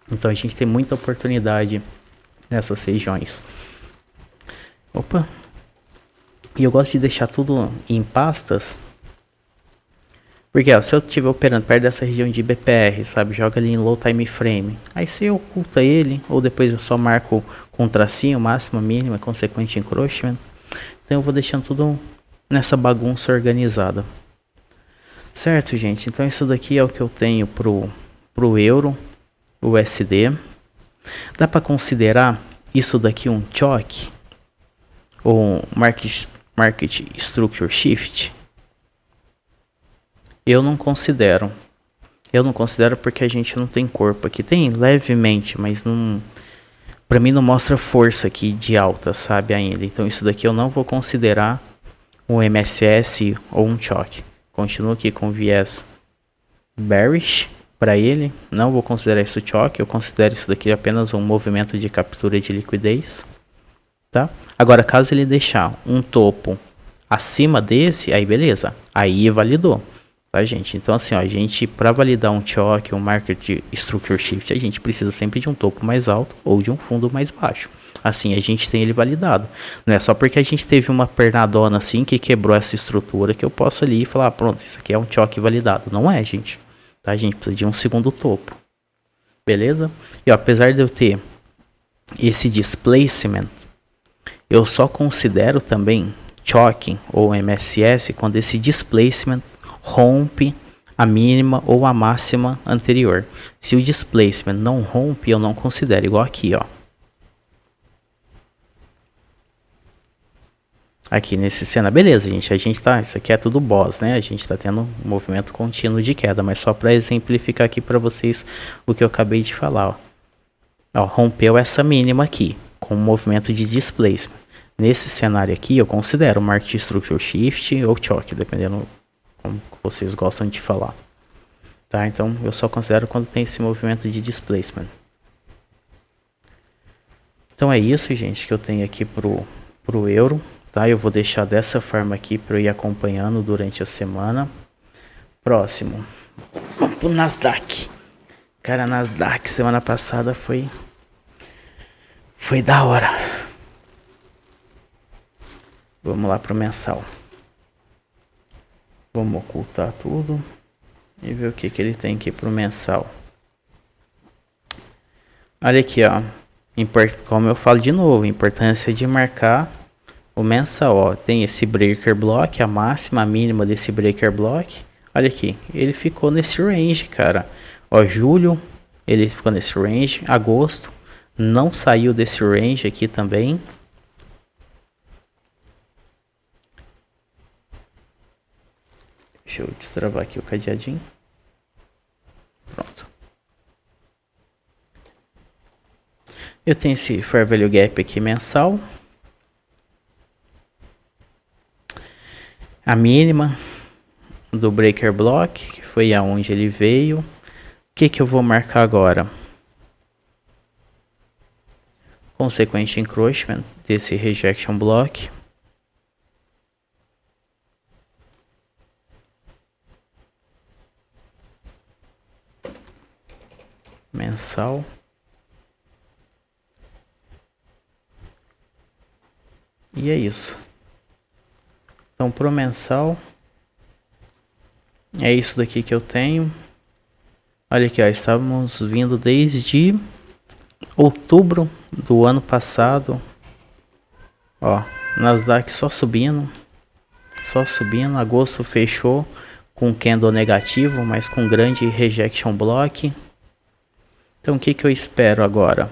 Então a gente tem muita oportunidade nessas regiões. Opa! E eu gosto de deixar tudo em pastas. Porque, ó, se eu estiver operando perto dessa região de BPR, sabe? Joga ali em low time frame. Aí você oculta ele, ou depois eu só marco com tracinho, máxima, mínima, consequente encroachment. Então eu vou deixando tudo nessa bagunça organizada. Certo, gente? Então isso daqui é o que eu tenho pro euro, USD. Dá para considerar isso daqui um choque? Ou market structure shift? Eu não considero. Eu não considero porque a gente não tem corpo aqui. Tem levemente, mas não... Pra mim não mostra força aqui de alta, sabe, ainda. Então isso daqui eu não vou considerar um MSS ou um choque. Continuo aqui com viés bearish para ele. Não vou considerar isso choque. Eu considero isso daqui apenas um movimento de captura de liquidez. Tá? Agora, caso ele deixar um topo acima desse, aí beleza. Aí validou. Tá, gente? Então, assim, ó, a gente, para validar um choque, um market structure shift, a gente precisa sempre de um topo mais alto ou de um fundo mais baixo. Assim, a gente tem ele validado. Não é só porque a gente teve uma pernadona assim que quebrou essa estrutura que eu posso ali falar, ah, pronto, isso aqui é um choque validado. Não é, gente. Tá, a gente precisa de um segundo topo. Beleza? E ó, apesar de eu ter esse displacement, eu só considero também choque ou MSS quando esse displacement rompe a mínima ou a máxima anterior. Se o displacement não rompe, eu não considero. Igual aqui, ó. Aqui nesse cenário, beleza, gente. A gente tá, isso aqui é tudo boss, né? A gente tá tendo um movimento contínuo de queda, mas só para exemplificar aqui para vocês o que eu acabei de falar, ó. Ó, rompeu essa mínima aqui com um movimento de displacement. Nesse cenário aqui, eu considero Market Structure Shift ou Choque, dependendo como vocês gostam de falar. Tá? Então, eu só considero quando tem esse movimento de displacement. Então, é isso, gente, que eu tenho aqui pro euro. Tá? Eu vou deixar dessa forma aqui para eu ir acompanhando durante a semana. Próximo. Vamos pro Nasdaq. Cara, Nasdaq semana passada foi da hora. Vamos lá pro mensal. Vamos ocultar tudo e ver o que ele tem aqui pro mensal. Olha aqui, ó. Como eu falo de novo, a importância de marcar o mensal, ó. Tem esse breaker block, a máxima, a mínima desse breaker block. Olha aqui, ele ficou nesse range, cara. Ó, julho, ele ficou nesse range. Agosto, não saiu desse range aqui também. Deixa eu destravar aqui o cadeadinho. Pronto. Eu tenho esse Fair Value Gap aqui mensal. A mínima do Breaker Block, que foi aonde ele veio. O que eu vou marcar agora? Consequent encroachment desse Rejection Block. Mensal. E é isso. Então, pro mensal, é isso daqui que eu tenho. Olha aqui, ó, estávamos vindo desde outubro do ano passado. Ó, Nasdaq só subindo. Agosto fechou com candle negativo, mas com grande rejection block. Então, o que eu espero agora?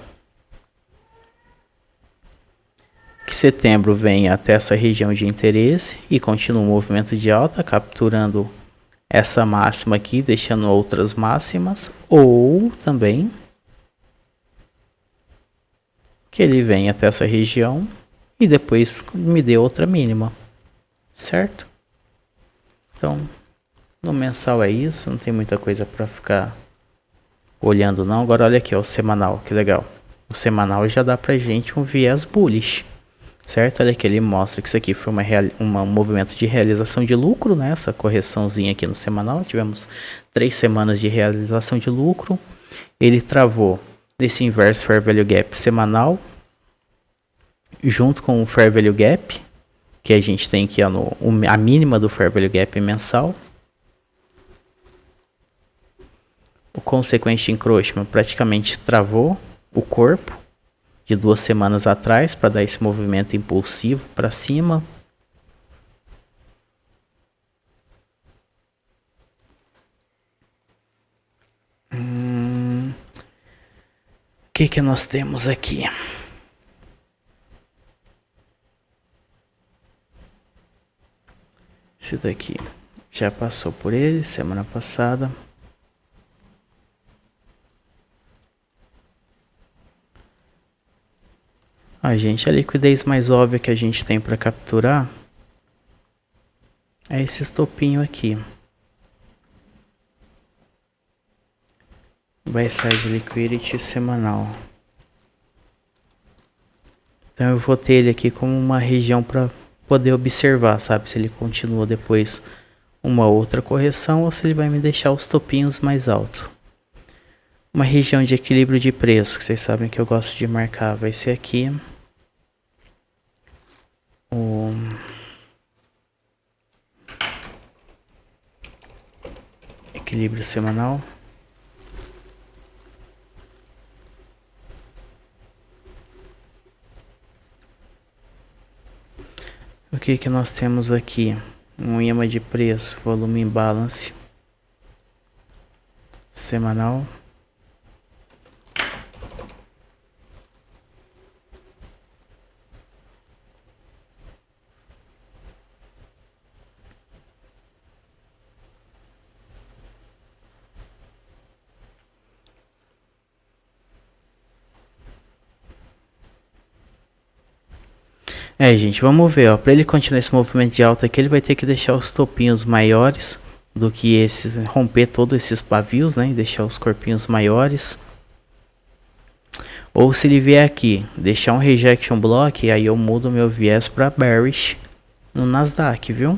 Que setembro venha até essa região de interesse e continue o movimento de alta, capturando essa máxima aqui, deixando outras máximas, ou também que ele venha até essa região e depois me dê outra mínima, certo? Então, no mensal é isso, não tem muita coisa para ficar olhando não. Agora olha aqui, ó, o semanal, que legal. O semanal já dá pra gente um viés bullish, certo? Olha aqui, ele mostra que isso aqui foi um movimento de realização de lucro, né? Essa correçãozinha aqui no semanal. Tivemos 3 semanas de realização de lucro. Ele travou nesse inverso Fair Value Gap semanal, junto com o Fair Value Gap, que a gente tem aqui, ó, a mínima do Fair Value Gap mensal. O Consequent Encroachment praticamente travou o corpo de 2 semanas atrás para dar esse movimento impulsivo para cima. O que nós temos aqui? Esse daqui já passou por ele semana passada. A gente, a liquidez mais óbvia que a gente tem para capturar é esse estopinho aqui. Buy side liquidity semanal. Então eu vou ter ele aqui como uma região para poder observar, sabe? Se ele continua depois uma outra correção ou se ele vai me deixar os topinhos mais altos. Uma região de equilíbrio de preço, que vocês sabem que eu gosto de marcar, vai ser aqui. O equilíbrio semanal. O que nós temos aqui? Um imã de preço, volume imbalance semanal. Gente, vamos ver, ó. Para ele continuar esse movimento de alta aqui, ele vai ter que deixar os topinhos maiores do que esses, romper todos esses pavios, né? E deixar os corpinhos maiores. Ou se ele vier aqui, deixar um rejection block, aí eu mudo meu viés para bearish no Nasdaq, viu?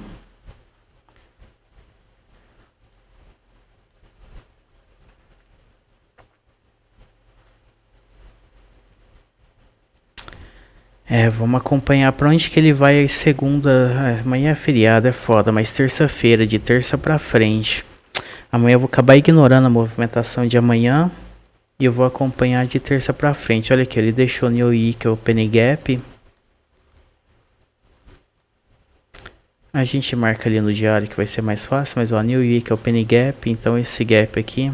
Vamos acompanhar para onde que ele vai segunda. Amanhã é feriado, é foda, mas terça-feira, de terça para frente. Amanhã eu vou acabar ignorando a movimentação de amanhã e eu vou acompanhar de terça para frente. Olha aqui, ele deixou New Wick, o Penny Gap. A gente marca ali no diário que vai ser mais fácil, mas ó, New Wick é o Penny Gap, então esse gap aqui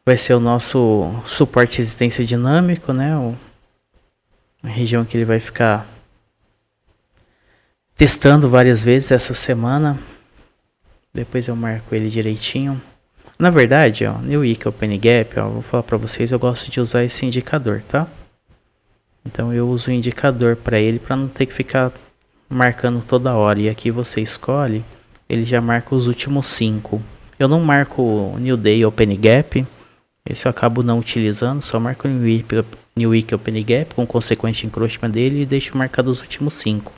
vai ser o nosso suporte de resistência dinâmico, né? A região que ele vai ficar testando várias vezes essa semana. Depois eu marco ele direitinho. Na verdade, ó, New Wick é o Penny Gap, ó, vou falar para vocês, eu gosto de usar esse indicador, tá? Então eu uso o indicador para ele para não ter que ficar marcando toda hora. E aqui você escolhe, ele já marca os últimos 5. Eu não marco o New Day ou Penny Gap, esse eu acabo não utilizando, só marco o New Wick ou Penny Gap com consequente encroachment dele e deixo marcado os últimos 5.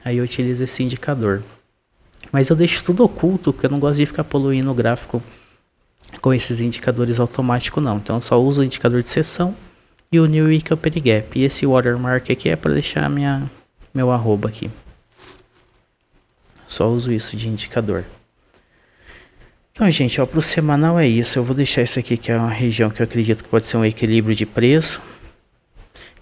Aí eu utilizo esse indicador. Mas eu deixo tudo oculto, porque eu não gosto de ficar poluindo o gráfico com esses indicadores automáticos não. Então eu só uso o indicador de sessão e o New Wick ou Penny Gap. E esse watermark aqui é para deixar meu arroba aqui. Só uso isso de indicador. Então, gente, ó, para o semanal é isso. Eu vou deixar isso aqui, que é uma região que eu acredito que pode ser um equilíbrio de preço.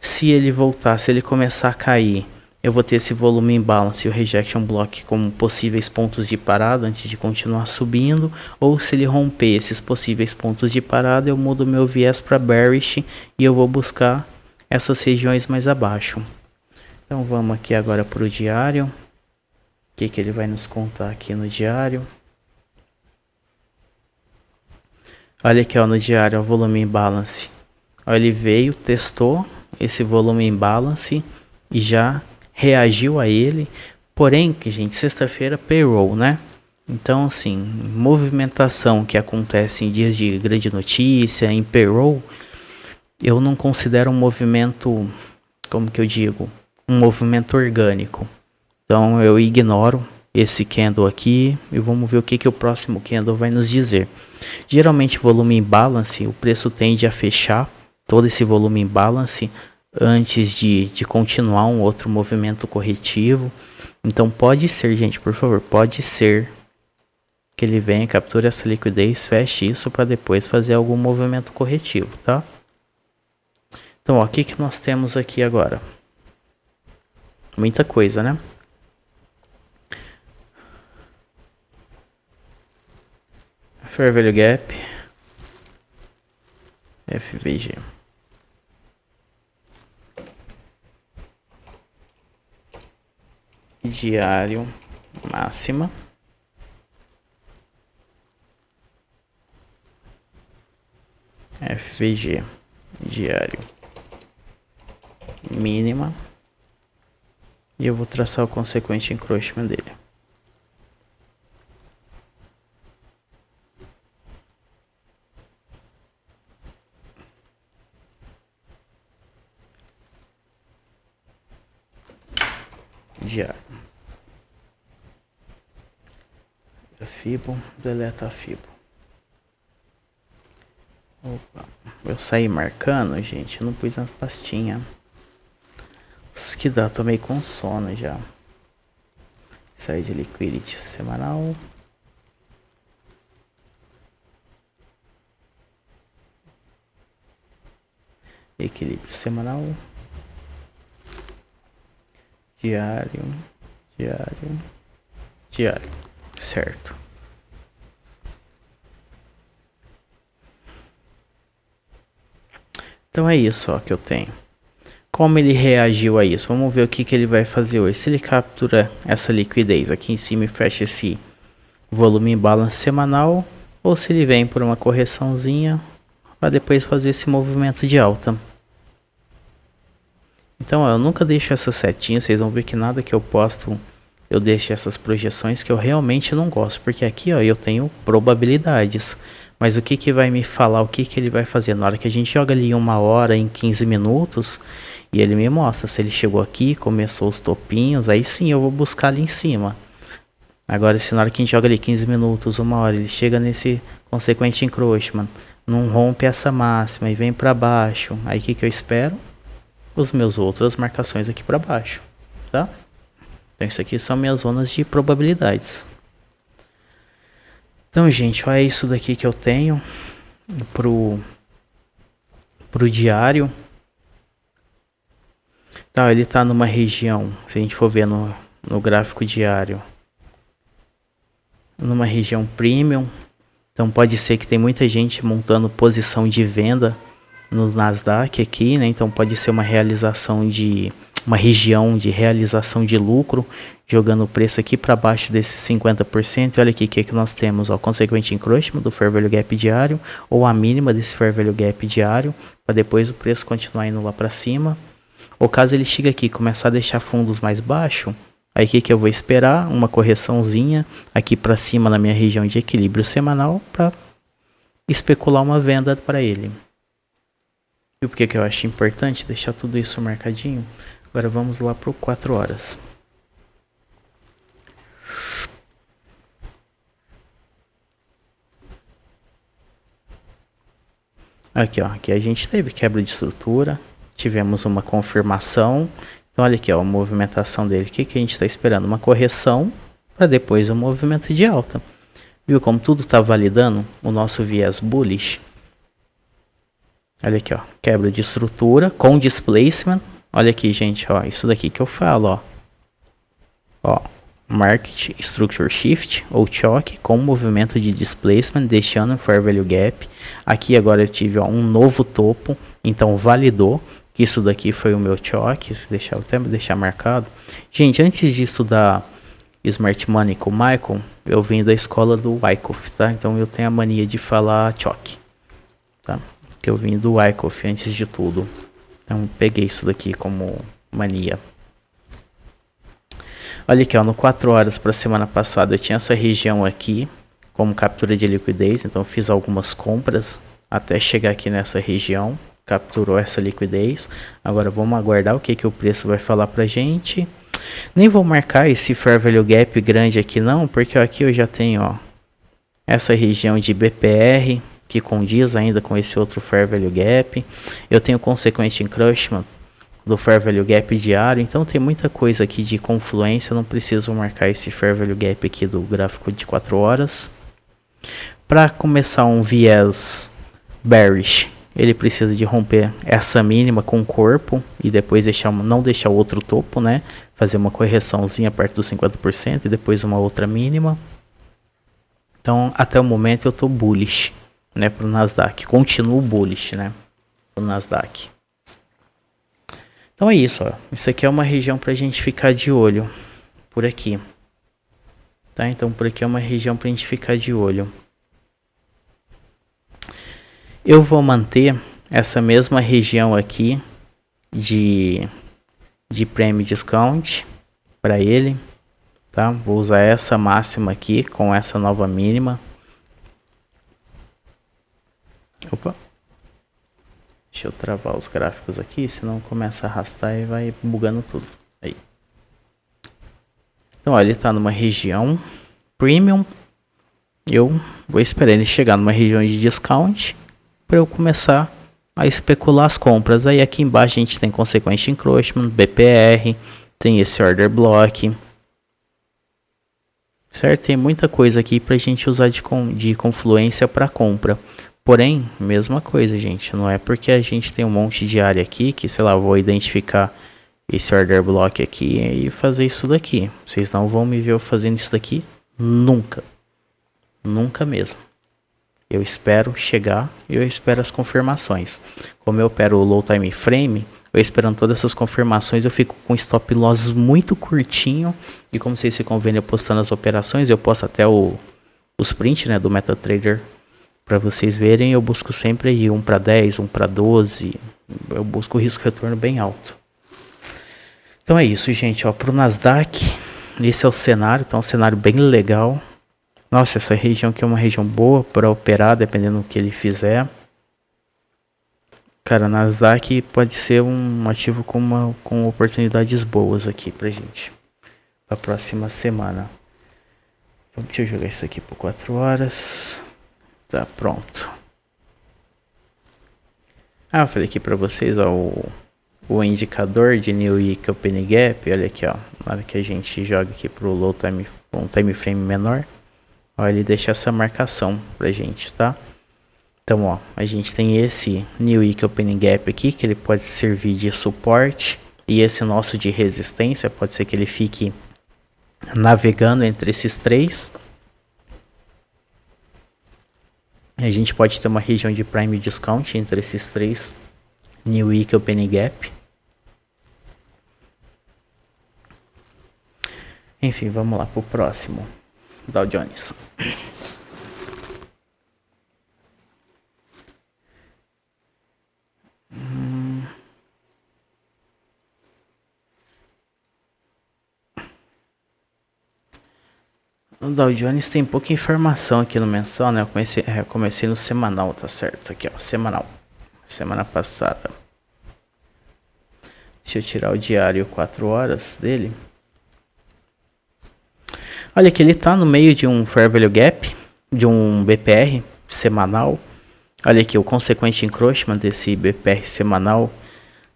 Se ele voltar, se ele começar a cair, eu vou ter esse volume imbalance e o rejection block como possíveis pontos de parada antes de continuar subindo. Ou se ele romper esses possíveis pontos de parada, eu mudo meu viés para bearish e eu vou buscar essas regiões mais abaixo. Então vamos aqui agora para o diário. O que ele vai nos contar aqui no diário? Olha aqui, ó, no diário, o volume imbalance. Ó, ele veio, testou esse volume imbalance e já reagiu a ele. Porém, gente, sexta-feira payroll, né? Então, assim, movimentação que acontece em dias de grande notícia, em payroll, eu não considero um movimento, como que eu digo, um movimento orgânico. Então, eu ignoro esse candle aqui e vamos ver o que o próximo candle vai nos dizer. Geralmente volume imbalance, o preço tende a fechar todo esse volume imbalance antes de continuar um outro movimento corretivo. Então pode ser, gente, por favor, pode ser que ele venha, capture essa liquidez, feche isso para depois fazer algum movimento corretivo, tá? Então, ó, o que nós temos aqui agora? Muita coisa, né? Fair Value Gap, FVG. Diário máxima. FVG diário mínima. E eu vou traçar o consequente encroachment dele. Diário. Fibo, deleta a Fibo. Opa, eu saí marcando, gente, eu não pus nas pastinhas. Isso que dá, tô meio com sono já. Saí de liquidity semanal. Equilíbrio semanal. Diário, diário, diário, certo. Então é isso ó, que eu tenho. Como ele reagiu a isso? Vamos ver o que ele vai fazer hoje. Se ele captura essa liquidez aqui em cima e fecha esse volume em balance semanal, ou se ele vem por uma correçãozinha para depois fazer esse movimento de alta. Então ó, eu nunca deixo essa setinha, vocês vão ver que nada que eu posto eu deixo essas projeções que eu realmente não gosto, porque aqui ó, eu tenho probabilidades, mas o que vai me falar, o que ele vai fazer na hora que a gente joga ali 1 hora, em 15 minutos, e ele me mostra se ele chegou aqui, começou os topinhos, aí sim eu vou buscar ali em cima. Agora se na hora que a gente joga ali 15 minutos, 1 hora, ele chega nesse consequente encroachment, não rompe essa máxima e vem para baixo, aí o que eu espero? Os meus outras marcações aqui para baixo, tá? Então isso aqui são minhas zonas de probabilidades. Então gente, olha isso daqui que eu tenho pro diário. Tá, ele tá numa região, se a gente for ver no gráfico diário, numa região premium. Então pode ser que tem muita gente montando posição de venda no Nasdaq aqui, né? Então pode ser uma realização de uma região de realização de lucro, jogando o preço aqui para baixo desses 50%. Olha aqui o que nós temos, ó, consequente encroachment do Fair Value Gap diário, ou a mínima desse Fair Value Gap diário, para depois o preço continuar indo lá para cima. Ou caso ele chegue aqui e começar a deixar fundos mais baixo, aí o que eu vou esperar? Uma correçãozinha aqui para cima na minha região de equilíbrio semanal para especular uma venda para ele. E por que eu acho importante deixar tudo isso marcadinho? Agora vamos lá para o 4 horas. Aqui, ó, aqui a gente teve quebra de estrutura, tivemos uma confirmação. Então olha aqui, ó, a movimentação dele. O que a gente está esperando? Uma correção para depois um movimento de alta. Viu como tudo está validando o nosso viés bullish? Olha aqui, ó, quebra de estrutura com displacement. Olha aqui, gente, ó, isso daqui que eu falo, ó, market structure shift ou choque com movimento de displacement, deixando o fair value gap. Aqui agora eu tive, ó, um novo topo, então validou que isso daqui foi o meu choque. Vou até deixar marcado. Gente, antes de estudar Smart Money com o Michael, eu vim da escola do Wyckoff, tá? Então eu tenho a mania de falar choque, tá? Que eu vim do Wyckoff antes de tudo. Então peguei isso daqui como mania. Olha aqui, ó, no 4 horas para a semana passada eu tinha essa região aqui como captura de liquidez, então eu fiz algumas compras até chegar aqui nessa região, capturou essa liquidez. Agora vamos aguardar o que o preço vai falar pra gente. Nem vou marcar esse Fair Value Gap grande aqui não, porque ó, aqui eu já tenho, ó, essa região de BPR que condiz ainda com esse outro Fair Value Gap. Eu tenho consequente encroachment do Fair Value Gap diário, então tem muita coisa aqui de confluência, não preciso marcar esse Fair Value Gap aqui do gráfico de 4 horas. Para começar um viés bearish, ele precisa de romper essa mínima com o corpo e depois não deixar o outro topo, né? Fazer uma correçãozinha perto dos 50% e depois uma outra mínima. Então, até o momento eu tô bullish, né, pro Nasdaq. Continuo bullish, né, pro Nasdaq. Então é isso, ó. Isso aqui é uma região pra gente ficar de olho por aqui. Tá? Então por aqui é uma região pra gente ficar de olho. Eu vou manter essa mesma região aqui de de Prime Discount para ele, tá? Vou usar essa máxima aqui com essa nova mínima. Opa. Deixa eu travar os gráficos aqui, senão começa a arrastar e vai bugando tudo. Aí. Então, ó, ele tá numa região premium. Eu vou esperar ele chegar numa região de discount para eu começar a especular as compras. Aí aqui embaixo a gente tem Consequent Encroachment, BPR, tem esse Order Block. Certo? Tem muita coisa aqui pra gente usar de confluência para compra. Porém, mesma coisa, gente. Não é porque a gente tem um monte de área aqui que, sei lá, vou identificar esse Order Block aqui e fazer isso daqui. Vocês não vão me ver fazendo isso daqui nunca. Nunca mesmo. Eu espero chegar e eu espero as confirmações. Como eu opero o low time frame, eu esperando todas essas confirmações, eu fico com stop loss muito curtinho. E como vocês se convém postando as operações, eu posto até os print, né, do MetaTrader para vocês verem. Eu busco sempre aí 1 para 10, 1 para 12. Eu busco o risco retorno bem alto. Então é isso, gente. Ó, pro Nasdaq, esse é o cenário. Então é um cenário bem legal. Nossa, essa região aqui é uma região boa para operar, dependendo do que ele fizer. Cara, Nasdaq pode ser um ativo com oportunidades boas aqui pra gente. Pra próxima semana. Deixa eu jogar isso aqui por 4 horas. Tá, pronto. Ah, eu falei aqui pra vocês, ó, o indicador de New Week Open Gap. Olha aqui, ó. Na hora que a gente joga aqui pro low time, um time frame menor. Ó, ele deixa essa marcação pra gente, tá? Então, ó, a gente tem esse New Week Opening Gap aqui, que ele pode servir de suporte. E esse nosso de resistência, pode ser que ele fique navegando entre esses três. A gente pode ter uma região de Prime Discount entre esses três New Week Opening Gap. Enfim, vamos lá pro próximo. Dow Jones. O Dow Jones tem pouca informação aqui no mensal, né? Eu comecei no semanal, tá certo? Aqui, ó, semanal. Semana passada. Deixa eu tirar o diário 4 horas dele. Olha que ele tá no meio de um Fair Value Gap, de um BPR semanal. Olha aqui, o Consequent Encroachment desse BPR semanal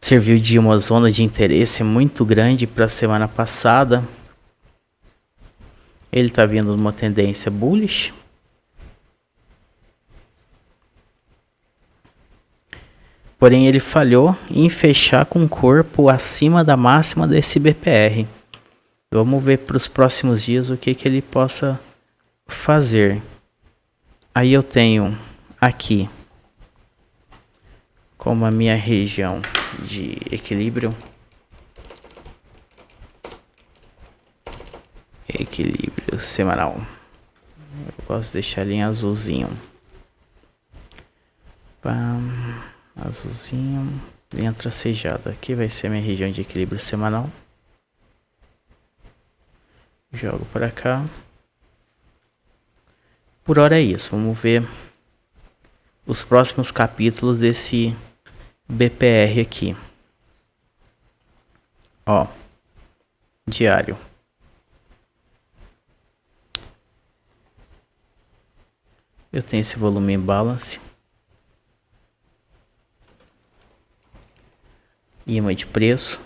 serviu de uma zona de interesse muito grande para a semana passada. Ele tá vindo numa tendência bullish. Porém, ele falhou em fechar com o corpo acima da máxima desse BPR. Vamos ver para os próximos dias o que ele possa fazer. Aí eu tenho aqui como a minha região de equilíbrio. Equilíbrio semanal. Eu posso deixar ele em azulzinho. Pam, azulzinho. Linha tracejada. Aqui vai ser a minha região de equilíbrio semanal. Jogo para cá. Por hora é isso. Vamos ver os próximos capítulos desse BPR aqui. Ó. Diário. Eu tenho esse volume em balance. Imã de preço.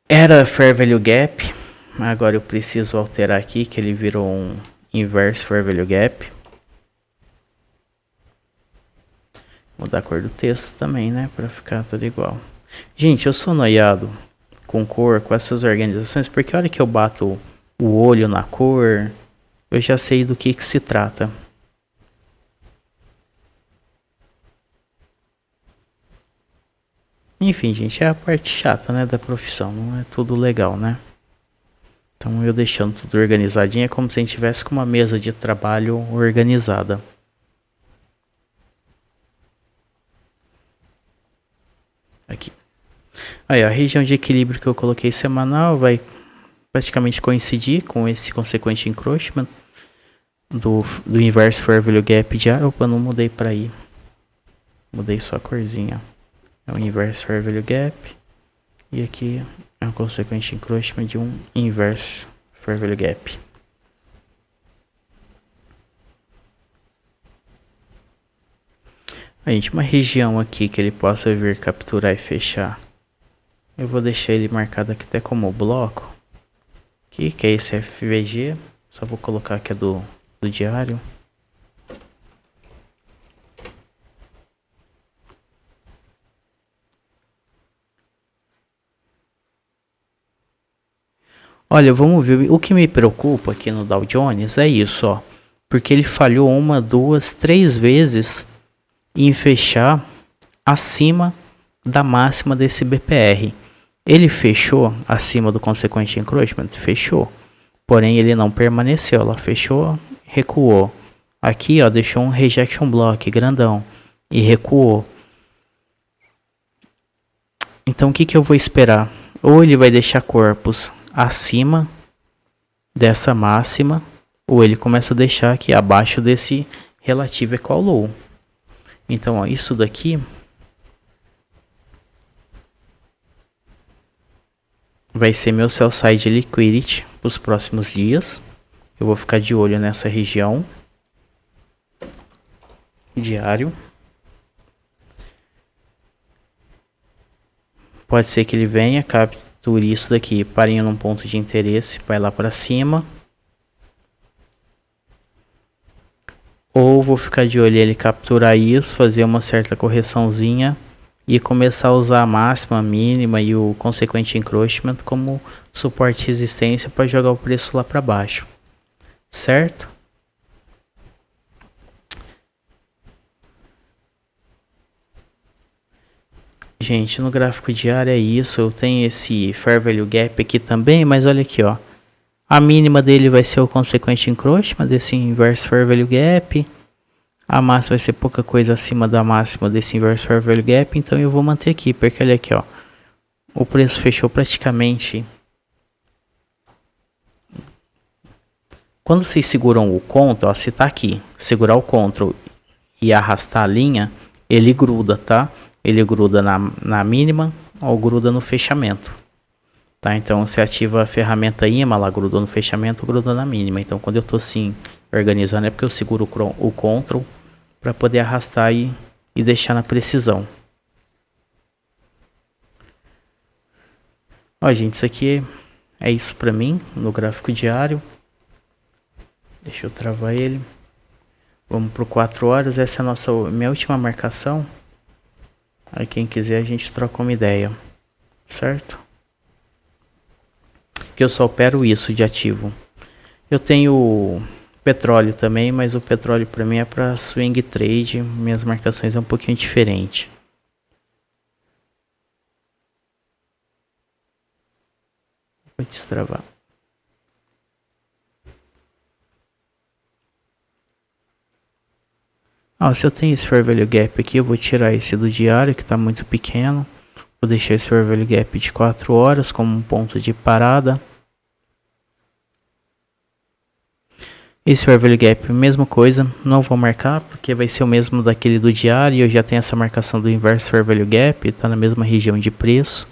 Era Fair Value Gap. Agora eu preciso alterar aqui que ele virou um Inverse Fair Value Gap. Mudar a cor do texto também, né? Pra ficar tudo igual. Gente, eu sou noiado com cor, com essas organizações, porque olha que eu bato o olho na cor, eu já sei do que se trata. Enfim, gente, é a parte chata, né, da profissão. Não é tudo legal, né? Então eu deixando tudo organizadinho é como se a gente tivesse com uma mesa de trabalho organizada. Aqui. Aí, ó, a região de equilíbrio que eu coloquei semanal vai praticamente coincidir com esse consequente encroachment do inverse fair value gap diário. Opa, não mudei para aí. Mudei só a corzinha. É o inverse fair value gap. E aqui é um consequente encroachment de um inverse fair value gap. A gente, uma região aqui que ele possa vir capturar e fechar. Eu vou deixar ele marcado aqui até como bloco. Aqui, que é esse FVG. Só vou colocar aqui do diário. Olha, vamos ver. O que me preocupa aqui no Dow Jones é isso, ó. Porque ele falhou 1, 2, 3 vezes em fechar acima da máxima desse BPR. Ele fechou acima do consequente encroachment? Fechou. Porém, ele não permaneceu. Ela fechou, recuou. Aqui, ó, deixou um rejection block grandão e recuou. Então, o que eu vou esperar? Ou ele vai deixar corpos acima dessa máxima, ou ele começa a deixar aqui abaixo desse relativo equal low. Então, ó, isso daqui vai ser meu sell side liquidity para os próximos dias. Eu vou ficar de olho nessa região diário. Pode ser que ele venha, capture isso daqui, pare num ponto de interesse, vai lá para cima. Ou vou ficar de olho ele capturar isso, fazer uma certa correçãozinha e começar a usar a máxima, a mínima e o consequente encroachment como suporte e resistência para jogar o preço lá para baixo. Certo? Gente, no gráfico diário é isso. Eu tenho esse Fair Value Gap aqui também, mas olha aqui, ó. A mínima dele vai ser o consequente encroachment desse Inverse Fair Value Gap. A máxima vai ser pouca coisa acima da máxima desse Inverse Fair Value Gap. Então eu vou manter aqui, porque olha aqui, ó. O preço fechou praticamente... Quando vocês seguram o Ctrl, ó, se tá aqui, segurar o Ctrl e arrastar a linha, ele gruda, tá? Ele gruda na mínima ou gruda no fechamento. Tá? Então você ativa a ferramenta IMA, ela gruda no fechamento, gruda na mínima. Então quando eu tô assim organizando é porque eu seguro o Ctrl para poder arrastar e deixar na precisão. Ó, gente, isso aqui é isso para mim no gráfico diário. Deixa eu travar ele. Vamos pro 4 horas. Essa é a minha última marcação. Aí quem quiser a gente troca uma ideia. Certo? Que eu só opero isso de ativo. Eu tenho petróleo também, mas o petróleo para mim é para swing trade. Minhas marcações é um pouquinho diferente. Vou destravar. Se eu tenho esse Fair Value Gap aqui, eu vou tirar esse do diário, que está muito pequeno. Vou deixar esse Fair Value Gap de 4 horas como um ponto de parada. Esse Fair Value Gap, mesma coisa, não vou marcar, porque vai ser o mesmo daquele do diário. Eu já tenho essa marcação do Inverse Fair Value Gap, está na mesma região de preço.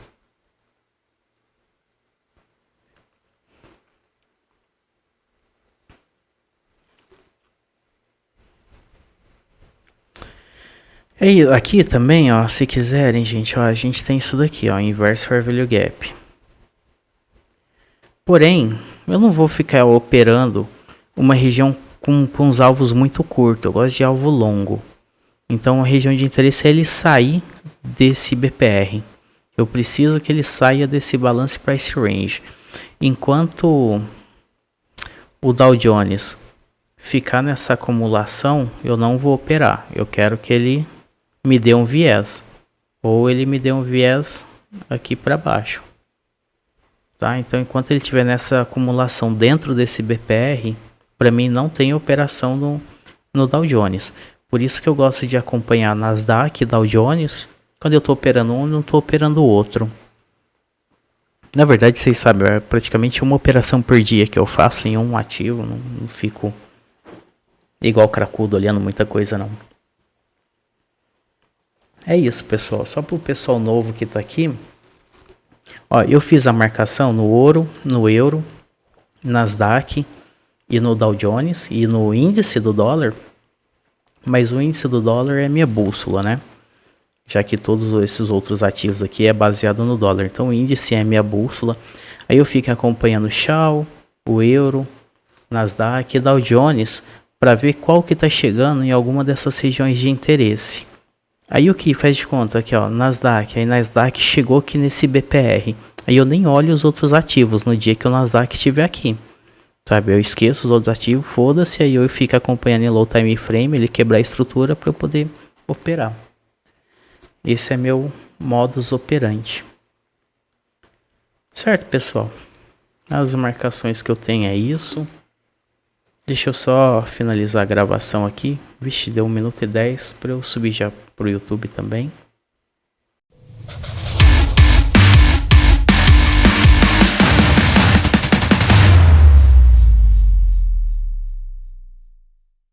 E aqui também, ó, se quiserem, gente, ó, a gente tem isso daqui, ó, Inverse Fair Value Gap. Porém, eu não vou ficar operando uma região com uns alvos muito curtos. Eu gosto de alvo longo. Então, a região de interesse é ele sair desse BPR. Eu preciso que ele saia desse Balance Price Range. Enquanto o Dow Jones ficar nessa acumulação, eu não vou operar. Eu quero que ele me dê um viés, ou ele me dê um viés aqui para baixo, tá? Então enquanto ele estiver nessa acumulação dentro desse BPR, para mim não tem operação no Dow Jones. Por isso que eu gosto de acompanhar Nasdaq e Dow Jones Quando eu tô operando um, eu não tô operando o outro. Na verdade, vocês sabem, é praticamente uma operação por dia que eu faço em um ativo. Não fico igual cracudo olhando muita coisa, não. É isso, pessoal. Só pro pessoal novo que tá aqui. Ó, eu fiz a marcação no ouro, no euro, Nasdaq e no Dow Jones e no índice do dólar. Mas o índice do dólar é minha bússola, né? Já que todos esses outros ativos aqui é baseado no dólar. Então o índice é minha bússola. Aí eu fico acompanhando o Shell, o euro, Nasdaq e Dow Jones para ver qual que está chegando em alguma dessas regiões de interesse. Aí o que faz de conta aqui, ó, Nasdaq. Aí Nasdaq chegou aqui nesse BPR. Aí eu nem olho os outros ativos no dia que o Nasdaq estiver aqui. Sabe, eu esqueço os outros ativos, foda-se, aí eu fico acompanhando em low time frame, ele quebrar a estrutura para eu poder operar. Esse é meu modus operandi. Certo, pessoal? As marcações que eu tenho é isso. Deixa eu só finalizar a gravação aqui. Vixe, deu 1 minuto e 10 para eu subir já pro YouTube também.